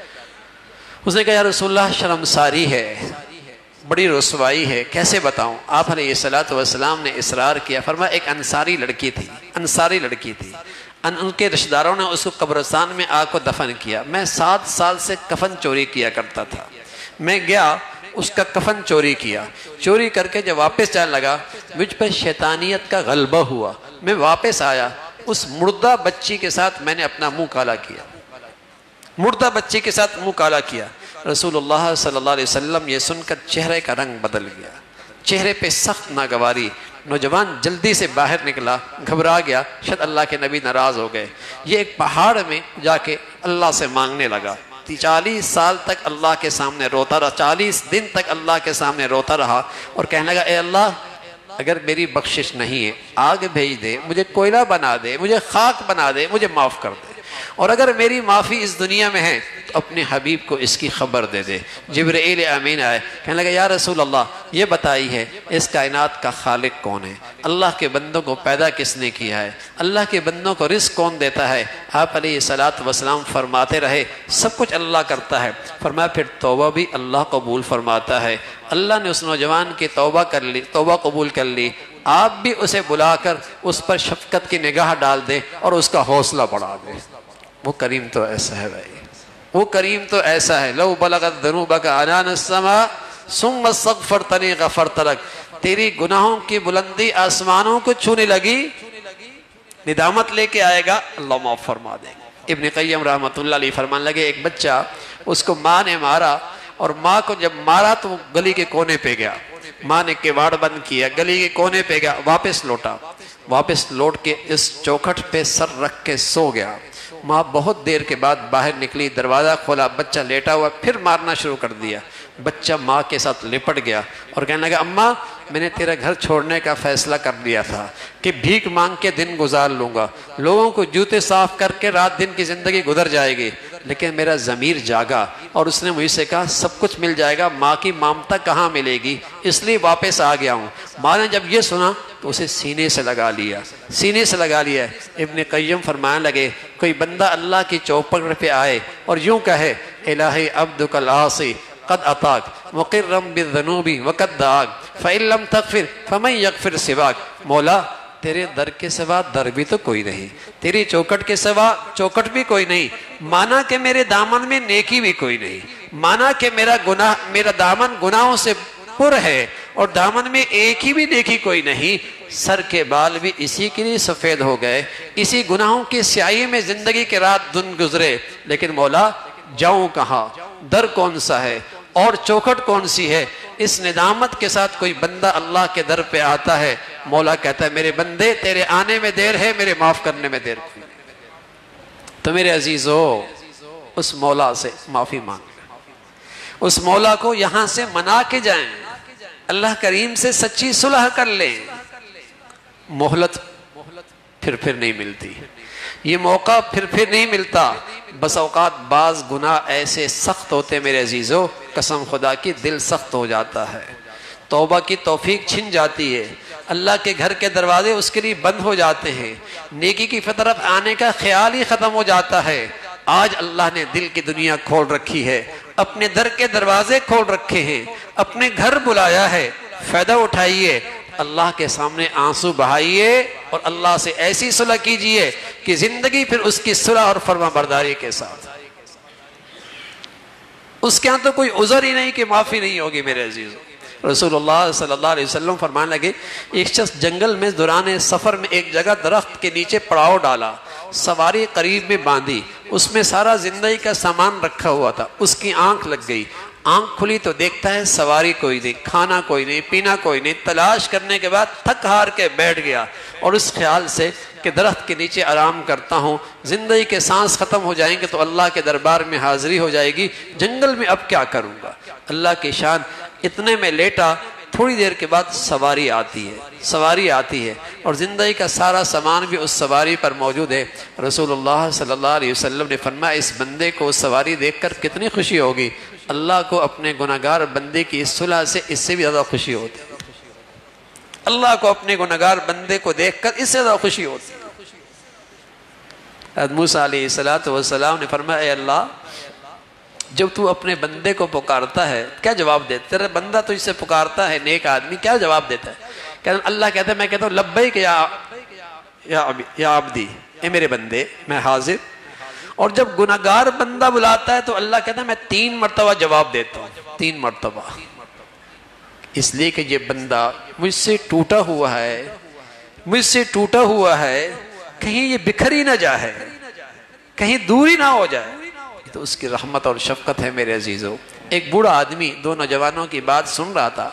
اس نے کہا یا رسول اللہ شرمساری ہے، بڑی رسوائی ہے، کیسے بتاؤں؟ آپ علیہ الصلوۃ والسلام نے اصرار کیا۔ فرمایا ایک انصاری لڑکی تھی، ان کے رشتہ داروں نے اس کو قبرستان میں آ کو دفن کیا۔ میں 7 سال سے کفن چوری کیا کرتا تھا، میں گیا اس کا کفن چوری کیا، چوری کر کے جب واپس جانے لگا مجھ پر شیطانیت کا غلبہ ہوا، میں واپس آیا، اس مردہ بچی کے ساتھ میں نے اپنا منہ کالا کیا، مردہ بچی کے ساتھ منہ کالا کیا۔ رسول اللہ صلی اللہ علیہ وسلم یہ سن کر چہرے کا رنگ بدل گیا، چہرے پہ سخت ناگواری۔ نوجوان جلدی سے باہر نکلا، گھبرا گیا، شاید اللہ کے نبی ناراض ہو گئے۔ یہ ایک پہاڑ میں جا کے اللہ سے مانگنے لگا۔ 40 سال تک اللہ کے سامنے روتا رہا، 40 دن تک اللہ کے سامنے روتا رہا اور کہنے لگا اے اللہ اگر میری بخشش نہیں ہے آگ بھیج دے، مجھے کوئلہ بنا دے، مجھے خاک بنا دے، مجھے معاف کر دے، اور اگر میری معافی اس دنیا میں ہے تو اپنے حبیب کو اس کی خبر دے دے۔ جبرائیل امین آئے، کہنے لگا یا رسول اللہ یہ بتائی ہے اس کائنات کا خالق کون ہے؟ اللہ کے بندوں کو پیدا کس نے کیا ہے؟ اللہ کے بندوں کو رزق کون دیتا ہے؟ آپ علیہ الصلوۃ والسلام فرماتے رہے سب کچھ اللہ کرتا ہے۔ فرمایا پھر توبہ بھی اللہ قبول فرماتا ہے۔ اللہ نے اس نوجوان کی توبہ کر لی، توبہ قبول کر لی۔ آپ بھی اسے بلا کر اس پر شفقت کی نگاہ ڈال دیں اور اس کا حوصلہ بڑھا دیں۔ وہ کریم تو ایسا ہے بھائی، وہ کریم تو ایسا ہے۔ لو بلغت ذنوبک عنان السماء ثم استغفرتنی غفرت لک، تیری گناہوں کی بلندی آسمانوں کو چھونے لگی، ندامت لے کے آئے گا اللہ معاف فرما دے گا۔ ابن قیم رحمۃ اللہ علیہ فرمان لگے ایک بچہ اس کو ماں نے مارا، اور ماں کو جب مارا تو وہ گلی کے کونے پہ گیا، ماں نے کواڑ بند کیا، گلی کے کونے پہ گیا، واپس لوٹا، واپس لوٹ کے اس چوکھٹ پہ سر رکھ کے سو گیا۔ ماں بہت دیر کے بعد باہر نکلی، دروازہ کھولا، بچہ لیٹا ہوا، پھر مارنا شروع کر دیا۔ بچہ ماں کے ساتھ لپٹ گیا اور کہنے لگا اماں میں نے تیرا گھر چھوڑنے کا فیصلہ کر لیا تھا کہ بھیک مانگ کے دن گزار لوں گا، لوگوں کو جوتے صاف کر کے رات دن کی زندگی گزر جائے گی، لیکن میرا ضمیر جاگا اور اس نے مجھ سے کہا سب کچھ مل جائے گا، ماں کی ممتا کہاں ملے گی، اس لیے واپس آ گیا ہوں۔ ماں نے جب یہ سنا تو اسے سینے سے لگا لیا، سینے سے لگا لیا۔ ابن قیم فرمانے لگے کوئی بندہ اللہ کی چوپڑ پہ آئے اور یوں کہے الہی عبدک العاصی قد اطاق مقرم بالذنوب وقد دعاک فإن لم تغفر فمن یغفر سواک، مولا تیرے در کے سوا در بھی تو کوئی نہیں، تیری چوکٹ کے سوا چوکٹ بھی کوئی نہیں، مانا کہ میرے دامن میں نیکی بھی کوئی نہیں، مانا کہ میرا دامن گناہوں سے پر ہے اور دامن میں ایک ہی بھی نیکی کوئی نہیں، سر کے بال بھی اسی کے لیے سفید ہو گئے، اسی گناہوں کی سیاہی میں زندگی کے رات دن گزرے، لیکن مولا جاؤں کہاں، در کون سا ہے اور چوکھٹ کون سی ہے؟ اس ندامت کے ساتھ کوئی بندہ اللہ کے در پہ آتا ہے، مولا کہتا ہے میرے بندے تیرے آنے میں دیر ہے، میرے معاف کرنے میں دیر کوئی نہیں۔ تو میرے عزیزو اس مولا سے معافی مانگ، اس مولا کو یہاں سے منا کے جائیں، اللہ کریم سے سچی صلح کر لیں۔ مہلت پھر نہیں ملتی، یہ موقع پھر نہیں ملتا۔ بس اوقات بعض گناہ ایسے سخت ہوتے میرے عزیزو، قسم خدا کی دل سخت ہو جاتا ہے، توبہ کی توفیق چھن جاتی ہے، اللہ کے گھر کے دروازے اس کے لیے بند ہو جاتے ہیں، نیکی کی طرف آنے کا خیال ہی ختم ہو جاتا ہے۔ آج اللہ نے دل کی دنیا کھول رکھی ہے، اپنے در کے دروازے کھول رکھے ہیں، اپنے گھر بلایا ہے، فائدہ اٹھائیے، اللہ کے سامنے آنسو بہائیے اور اللہ سے ایسی صلح کیجئے کہ زندگی پھر اس کی صلح اور فرما برداری کے ساتھ۔ اس کے ہاں تو کوئی عذر ہی نہیں کہ معافی نہیں ہوگی میرے عزیزوں۔ رسول اللہ صلی اللہ علیہ وسلم فرمانے لگے ایک شخص جنگل میں دوران سفر میں ایک جگہ درخت کے نیچے پڑاؤ ڈالا، سواری قریب میں باندھی، اس میں سارا زندگی کا سامان رکھا ہوا تھا، اس کی آنکھ لگ گئی، آنکھ کھلی تو دیکھتا ہے سواری کوئی نہیں، کھانا کوئی نہیں، پینا کوئی نہیں، تلاش کرنے کے بعد تھک ہار کے بیٹھ گیا، اور اس خیال سے کہ درخت کے نیچے آرام کرتا ہوں، زندگی کے سانس ختم ہو جائیں گے تو اللہ کے دربار میں حاضری ہو جائے گی، جنگل میں اب کیا کروں گا۔ اللہ کی شان، اتنے میں لیٹا، تھوڑی دیر کے بعد سواری آتی ہے اور زندگی کا سارا سامان بھی اس سواری پر موجود ہے۔ رسول اللہ صلی اللہ علیہ وسلم نے فرمایا اس بندے کو سواری دیکھ کر کتنی خوشی ہوگی، اللہ کو اپنے گناہگار بندے کی اس صلح سے اس سے بھی زیادہ خوشی ہوتی ہے، اللہ کو اپنے گناہگار بندے کو دیکھ کر اس سے زیادہ خوشی ہوتی ہے۔ حضرت موسیٰ علیہ السلام نے فرمایا اے اللہ، جب تو اپنے بندے کو پکارتا ہے کیا جواب دیتا ہے؟ تیرا بندہ تو اسے پکارتا ہے، نیک آدمی، کیا جواب دیتا ہے؟ اللہ کہتا ہے، میں کہتا ہوں لبیک یا عبدی، اے میرے بندے میں حاضر۔ اور جب گناہگار بندہ بلاتا ہے تو اللہ کہتا ہے میں 3 مرتبہ جواب دیتا ہوں، 3 مرتبہ، اس لیے کہ یہ بندہ مجھ سے ٹوٹا ہوا ہے، کہیں یہ بکھر ہی نہ جائے، کہیں دوری نہ ہو جائے، تو اس کی رحمت اور شفقت ہے میرے عزیزو۔ ایک بوڑھا آدمی 2 نوجوانوں کی بات سن رہا تھا،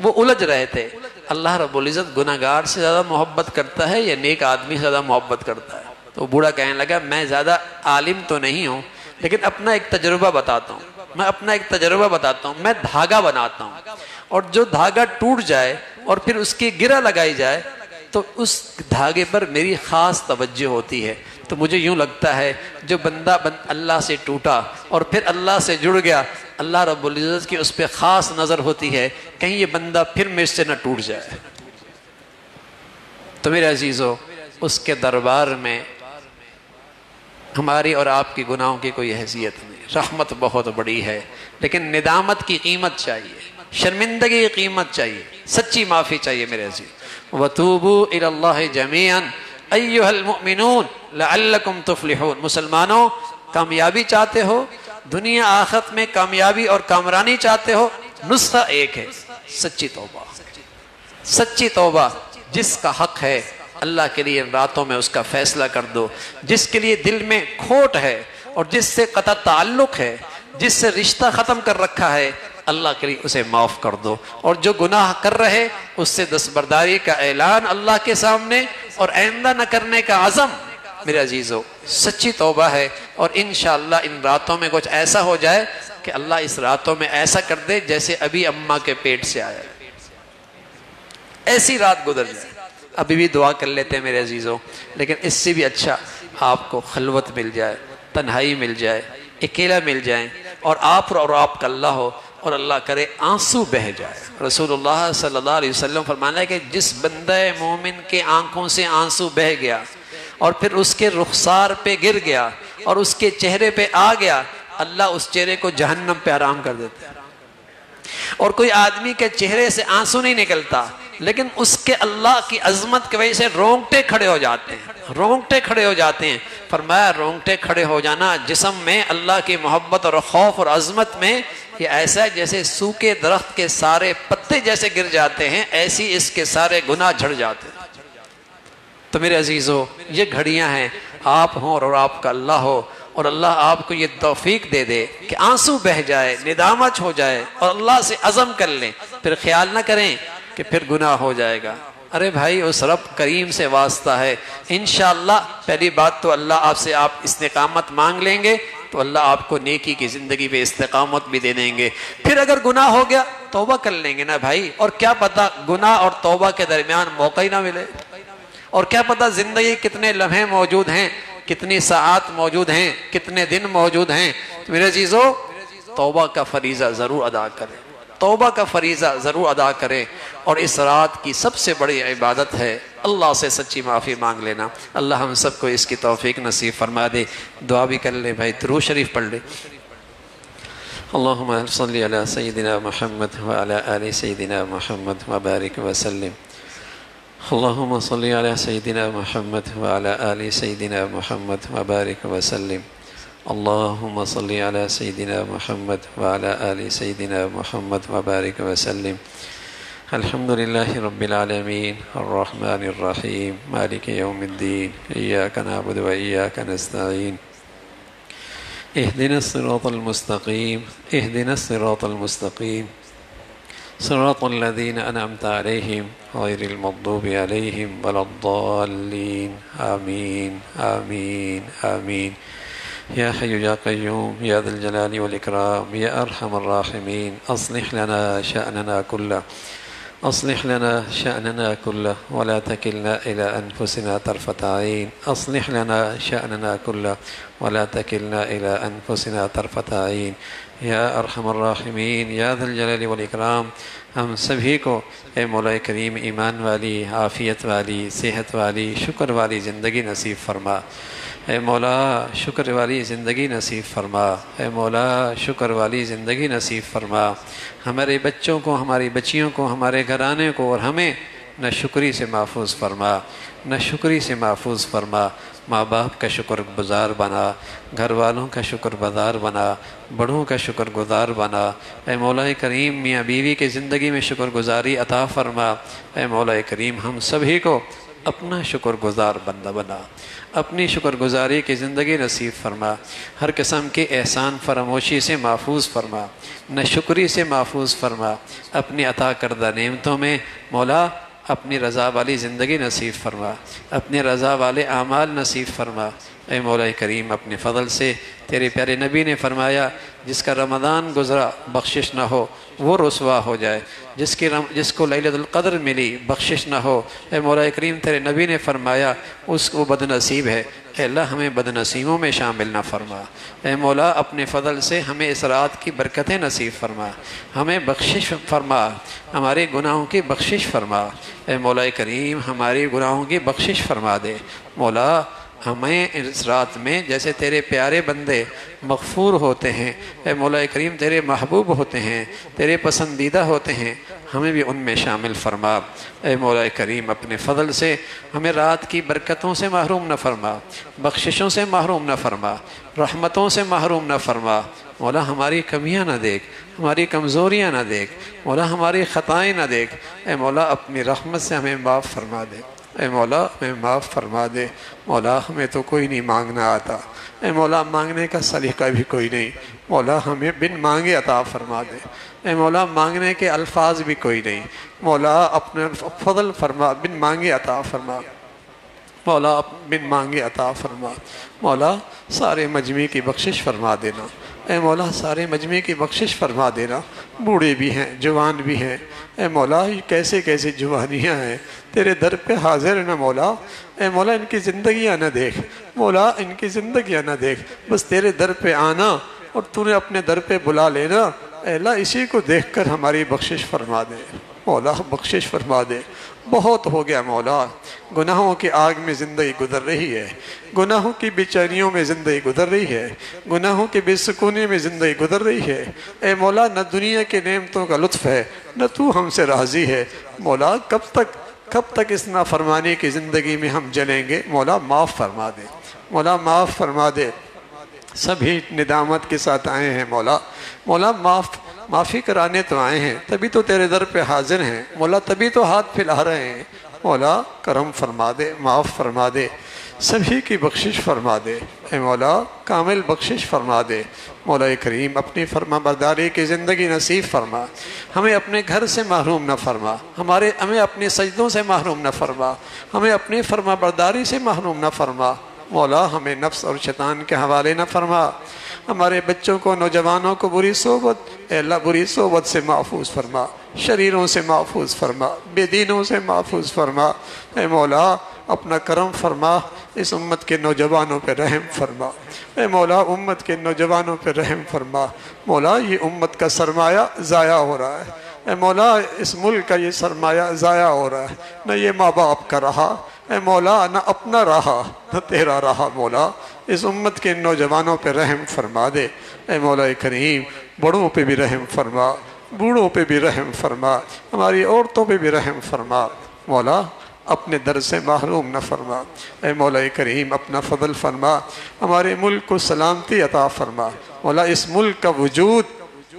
وہ الجھ رہے تھے، اللہ رب العزت گناہگار سے زیادہ محبت کرتا ہے یا نیک آدمی سے زیادہ محبت کرتا ہے؟ تو بوڑھا کہنے لگا میں زیادہ عالم تو نہیں ہوں، لیکن اپنا ایک تجربہ بتاتا ہوں، میں دھاگا بناتا ہوں، اور جو دھاگا ٹوٹ جائے اور پھر اس کی گرہ لگائی جائے تو اس دھاگے پر میری خاص توجہ ہوتی ہے، تو مجھے یوں لگتا ہے جو بندہ اللہ سے ٹوٹا اور پھر اللہ سے جڑ گیا، اللہ رب العزت کی اس پہ خاص نظر ہوتی ہے، کہیں یہ بندہ پھر مجھ سے نہ ٹوٹ جائے۔ تو میرے عزیزو، اس کے دربار میں ہماری اور آپ کی گناہوں کی کوئی حیثیت نہیں، رحمت بہت بڑی ہے، لیکن ندامت کی قیمت چاہیے، شرمندگی کی قیمت چاہیے، سچی معافی چاہیے میرے عزیز۔ وَتُوبُوا إِلَى اللَّهِ جَمِيعًا أَيُّهَا الْمُؤْمِنُونَ لَعَلَّكُمْ تُفْلِحُونَ۔ مسلمانوں، کامیابی چاہتے ہو، دنیا آخرت میں کامیابی اور کامرانی چاہتے ہو، نسخہ ایک ہے، سچی توبہ۔ سچی توبہ، جس کا حق ہے اللہ کے لیے راتوں میں اس کا فیصلہ کر دو، جس کے لیے دل میں کھوٹ ہے اور جس سے قطع تعلق ہے، جس سے رشتہ ختم کر رکھا ہے، اللہ کے لیے اسے معاف کر دو، اور جو گناہ کر رہے اس سے دستبرداری کا اعلان اللہ کے سامنے اور آئندہ نہ کرنے کا عزم۔ میرے عزیزو، سچی توبہ ہے، اور انشاءاللہ ان راتوں میں کچھ ایسا ہو جائے کہ اللہ اس راتوں میں ایسا کر دے جیسے ابھی اماں کے پیٹ سے آیا، ایسی رات گزر جائے۔ ابھی بھی دعا کر لیتے ہیں میرے عزیزو، لیکن اس سے بھی اچھا آپ کو خلوت مل جائے، تنہائی مل جائے، اکیلا مل جائیں، اور آپ کا اللہ ہو، اور اللہ کرے آنسو بہہ جائے۔ رسول اللہ صلی اللہ علیہ وسلم فرمانا ہے کہ جس بندہ مومن کے آنکھوں سے آنسو بہہ گیا اور پھر اس کے رخسار پہ گر گیا اور اس کے چہرے پہ آ گیا، اللہ اس چہرے کو جہنم پہ حرام کر دیتا ہے۔ اور کوئی آدمی کے چہرے سے آنسو نہیں نکلتا، لیکن اس کے اللہ کی عظمت کی وجہ سے رونگٹے کھڑے ہو جاتے ہیں، فرمایا رونگٹے کھڑے ہو جانا جسم میں اللہ کی محبت اور خوف اور عظمت میں یہ ایسا ہے جیسے سوکھے درخت کے سارے پتے جیسے گر جاتے ہیں، ایسی اس کے سارے گناہ جھڑ جاتے ہیں۔ تو میرے عزیزو، یہ گھڑیاں ہیں، آپ ہوں اور آپ کا اللہ ہو، اور اللہ آپ کو یہ توفیق دے دے کہ آنسو بہہ جائے، ندامت ہو جائے، اور اللہ سے عزم کر لیں، پھر خیال نہ کریں کہ پھر گناہ ہو جائے گا۔ ارے بھائی، اس رب کریم سے واسطہ ہے، انشاءاللہ پہلی بات تو اللہ آپ سے استقامت مانگ لیں گے تو اللہ آپ کو نیکی کی زندگی پہ استقامت بھی دے دیں گے۔ پھر اگر گناہ ہو گیا توبہ کر لیں گے نا بھائی، اور کیا پتہ گناہ اور توبہ کے درمیان موقع ہی نہ ملے، اور کیا پتہ زندگی کتنے لمحے موجود ہیں، کتنی ساعات موجود ہیں، کتنے دن موجود ہیں۔ تو میرے عزیزو، توبہ کا فریضہ ضرور ادا کریں، توبہ کا فریضہ ضرور ادا کریں، اور اس رات کی سب سے بڑی عبادت ہے اللہ سے سچی معافی مانگ لینا۔ اللہ ہم سب کو اس کی توفیق نصیب فرما دے۔ دعا بھی کر لیں بھائی، درود شریف پڑھ لیں۔ اللہم صلی علی سیدنا محمد وعلی آل سیدنا محمد وبارک وسلم۔ اللہم صلی علی سیدنا محمد وعلی آل سیدنا محمد وبارک وسلم۔ اللہم صلی علی سیدنا محمد وعلی آل سیدنا محمد وبارک وسلم۔ الحمدللہ رب العالمین الرحمن الرحیم مالک یوم الدین ایاک نعبد و ایاک نستعین اهدنا الصراط المستقيم اهدنا الصراط المستقيم صراط الذين أنعمت عليهم غير المغضوب عليهم ولا الضالين آمين آمين آمين يا حي يا قيوم يا ذا الجلال والإكرام يا أرحم الراحمين أصلح لنا شأننا كله أصلح لنا شأننا كله ولا تكلنا إلى أنفسنا طرفة عين أصلح لنا شأننا كله ولا تكلنا إلى أنفسنا طرفة عين یا ارحم الراحمین یا ذا الجلال والاکرام ہم سبھی کو اے مولا کریم ایمان والی عافیت والی صحت والی شکر والی زندگی نصیب فرما اے مولا شکر والی زندگی نصیب فرما اے مولا شکر والی زندگی نصیب فرما ہمارے بچوں کو ہماری بچیوں کو ہمارے گھرانے کو اور ہمیں نہ شکری سے محفوظ فرما نہ شکری سے محفوظ فرما ماں باپ کا شکر گزار بنا گھر والوں کا شکر گزار بنا بڑوں کا شکر گزار بنا اے مولا کریم میاں بیوی کی زندگی میں شکر گزاری عطا فرما اے مولا کریم ہم سبھی کو اپنا شکر گزار بندہ بنا اپنی شکر گزاری کی زندگی نصیب فرما ہر قسم کے احسان فراموشی سے محفوظ فرما نہ شکری سے محفوظ فرما اپنی عطا کردہ نعمتوں میں مولا اپنی رضا والی زندگی نصیب فرما اپنی رضا والے اعمال نصیب فرما اے مولا کریم اپنے فضل سے تیرے پیارے نبی نے فرمایا جس کا رمضان گزرا بخشش نہ ہو وہ رسوا ہو جائے جس کو لیلۃ القدر ملی بخشش نہ ہو اے مولا کریم تیرے نبی نے فرمایا اس کو بد نصیب ہے اے اللہ ہمیں بد نصیبوں میں شامل نہ فرما اے مولا اپنے فضل سے ہمیں اس رات کی برکتیں نصیب فرما ہمیں بخشش فرما ہمارے گناہوں کی بخشش فرما اے مولا کریم ہماری گناہوں کی بخشش فرما دے مولا ہمیں اس رات میں جیسے تیرے پیارے بندے مغفور ہوتے ہیں اے مولا کریم تیرے محبوب ہوتے ہیں تیرے پسندیدہ ہوتے ہیں ہمیں بھی ان میں شامل فرما اے مولا کریم اپنے فضل سے ہمیں رات کی برکتوں سے محروم نہ فرما بخششوں سے محروم نہ فرما رحمتوں سے محروم نہ فرما مولا ہماری کمیاں نہ دیکھ ہماری کمزوریاں نہ دیکھ مولا ہماری خطائیں نہ دیکھ اے مولا اپنی رحمت سے ہمیں معاف فرما دے اے مولا ہمیں معاف فرما دے مولا ہمیں تو کوئی نہیں مانگنا آتا اے مولا مانگنے کا سلیقہ بھی کوئی نہیں مولا ہمیں بن مانگے عطا فرما دے اے مولا مانگنے کے الفاظ بھی کوئی نہیں مولا اپنے فضل فرما بن مانگے عطا فرما مولا بن مانگے عطا فرما مولا سارے مجمع کی بخشش فرما دینا اے مولا سارے مجمع کی بخشش فرما دینا بوڑھے بھی ہیں جوان بھی ہیں اے مولا یہ کیسے کیسے جوانیاں ہیں تیرے در پہ حاضر ہیں نا مولا اے مولا ان کی زندگیاں نہ دیکھ مولا ان کی زندگیاں نہ دیکھ بس تیرے در پہ آنا اور تو نے اپنے در پہ بلا لینا اے اللہ اسی کو دیکھ کر ہماری بخشش فرما دے مولا بخشش فرما دے بہت ہو گیا مولا گناہوں کی آگ میں زندگی گزر رہی ہے گناہوں کی بے چینیوں میں زندگی گزر رہی ہے گناہوں کی بے سکونی میں زندگی گزر رہی ہے اے مولا نہ دنیا کے نعمتوں کا لطف ہے نہ تو ہم سے راضی ہے مولا کب تک اس نافرمانی کی زندگی میں ہم جلیں گے مولا معاف فرما دے مولا معاف فرما دے سبھی ندامت کے ساتھ آئے ہیں مولا معافی کرانے تو آئے ہیں تبھی تو تیرے در پہ حاضر ہیں مولا تبھی تو ہاتھ پھیلا رہے ہیں مولا کرم فرما دے معاف فرما دے سبھی کی بخشش فرما دے اے مولا کامل بخشش فرما دے مولا کریم اپنی فرما برداری کی زندگی نصیب فرما ہمیں اپنے گھر سے محروم نہ فرما ہمیں اپنے سجدوں سے محروم نہ فرما ہمیں اپنی فرما برداری سے محروم نہ فرما مولا ہمیں نفس اور شیطان کے حوالے نہ فرما ہمارے بچوں کو نوجوانوں کو بری صحبت اے اللہ بری صحبت سے محفوظ فرما شریروں سے محفوظ فرما بے دینوں سے محفوظ فرما اے مولا اپنا کرم فرما اس امت کے نوجوانوں پہ رحم فرما اے مولا امت کے نوجوانوں پہ رحم فرما مولا یہ امت کا سرمایہ ضائع ہو رہا ہے اے مولا اس ملک کا یہ سرمایہ ضائع ہو رہا ہے نہ یہ ماں باپ کا رہا اے مولا نہ اپنا رہا نہ تیرا رہا مولا اس امت کے نوجوانوں پہ رحم فرما دے اے مولا کریم بڑوں پہ بھی رحم فرما بوڑھوں پہ بھی رحم فرما ہماری عورتوں پہ بھی رحم فرما مولا اپنے در سے محروم نہ فرما اے مولا کریم اپنا فضل فرما ہمارے ملک کو سلامتی عطا فرما مولا اس ملک کا وجود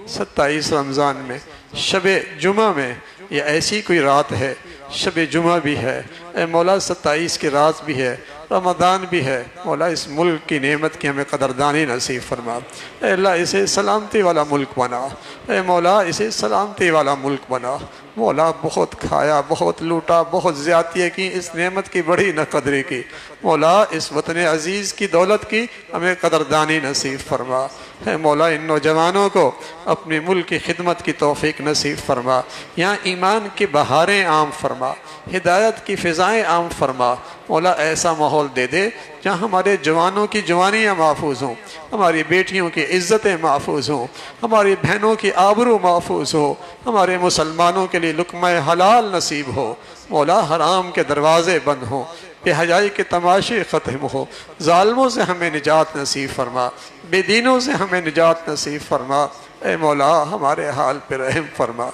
27 رمضان میں شب جمعہ میں یہ ایسی کوئی رات ہے شب جمعہ بھی ہے اے مولا 27 کی رات بھی ہے رمضان بھی ہے، مولا اس ملک کی نعمت کی ہمیں قدردانی نصیب فرما۔ اے اللہ اسے سلامتی والا ملک بنا، اے مولا اسے سلامتی والا ملک بنا۔ مولا بہت کھایا، بہت لوٹا، بہت زیادتی کی، اس نعمت کی بڑی نہ قدری کی۔ مولا اس وطن عزیز کی دولت کی ہمیں قدردانی نصیب فرما۔ اے مولا ان نوجوانوں کو اپنے ملک کی خدمت کی توفیق نصیب فرما، یہاں ایمان کی بہاریں عام فرما، ہدایت کی فضائیں عام فرما۔ مولا ایسا ماحول دے دے جہاں ہمارے جوانوں کی جوانیاں محفوظ ہوں، ہماری بیٹیوں کی عزتیں محفوظ ہوں، ہماری بہنوں کی آبرو محفوظ ہو، ہمارے مسلمانوں کے لیے لقمہ حلال نصیب ہو۔ مولا حرام کے دروازے بند ہوں، بے حیائی کے تماشے ختم ہو، ظالموں سے ہمیں نجات نصیب فرما، بے دینوں سے ہمیں نجات نصیب فرما۔ اے مولا ہمارے حال پہ رحم فرما،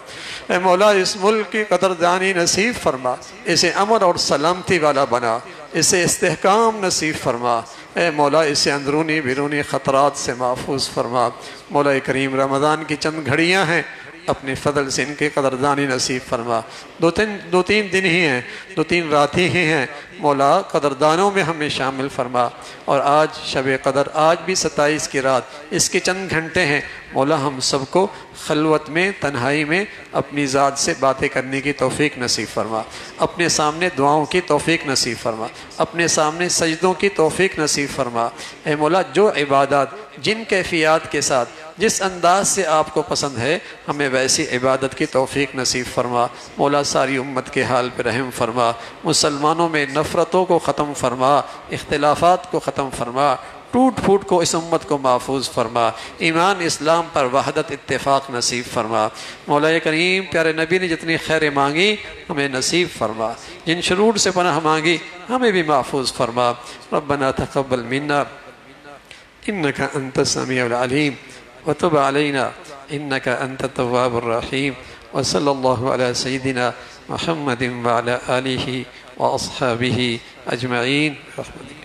اے مولا اس ملک کی قدردانی نصیب فرما، اسے امن اور سلامتی والا بنا، اسے استحکام نصیب فرما۔ اے مولا اسے اندرونی بیرونی خطرات سے محفوظ فرما۔ مولا کریم رمضان کی چند گھڑیاں ہیں، اپنے فضل سے ان کی قدردانی نصیب فرما۔ دو تین دن ہی ہیں، 2-3 راتیں ہی ہیں، مولا قدردانوں میں ہمیں شامل فرما۔ اور آج شب قدر، آج بھی 27 کی رات، اس کے چند گھنٹے ہیں، مولا ہم سب کو خلوت میں، تنہائی میں اپنی ذات سے باتیں کرنے کی توفیق نصیب فرما، اپنے سامنے دعاؤں کی توفیق نصیب فرما، اپنے سامنے سجدوں کی توفیق نصیب فرما۔ اے مولا جو عبادات جن کیفیات کے ساتھ جس انداز سے آپ کو پسند ہے، ہمیں ویسی عبادت کی توفیق نصیب فرما۔ مولا ساری امت کے حال پہ رحم فرما، مسلمانوں میں نفرتوں کو ختم فرما، اختلافات کو ختم فرما، ٹوٹ پھوٹ کو اس امت کو محفوظ فرما، ایمان اسلام پر وحدت اتفاق نصیب فرما۔ مولا کریم پیارے نبی نے جتنی خیر مانگی ہمیں نصیب فرما، جن شرور سے پناہ مانگی ہمیں بھی محفوظ فرما۔ ربنا تقبل منا انك انت السميع العليم وتب علينا انك انت التواب الرحيم، وصلى الله على سيدنا محمد وعلى آله واصحابه اجمعين۔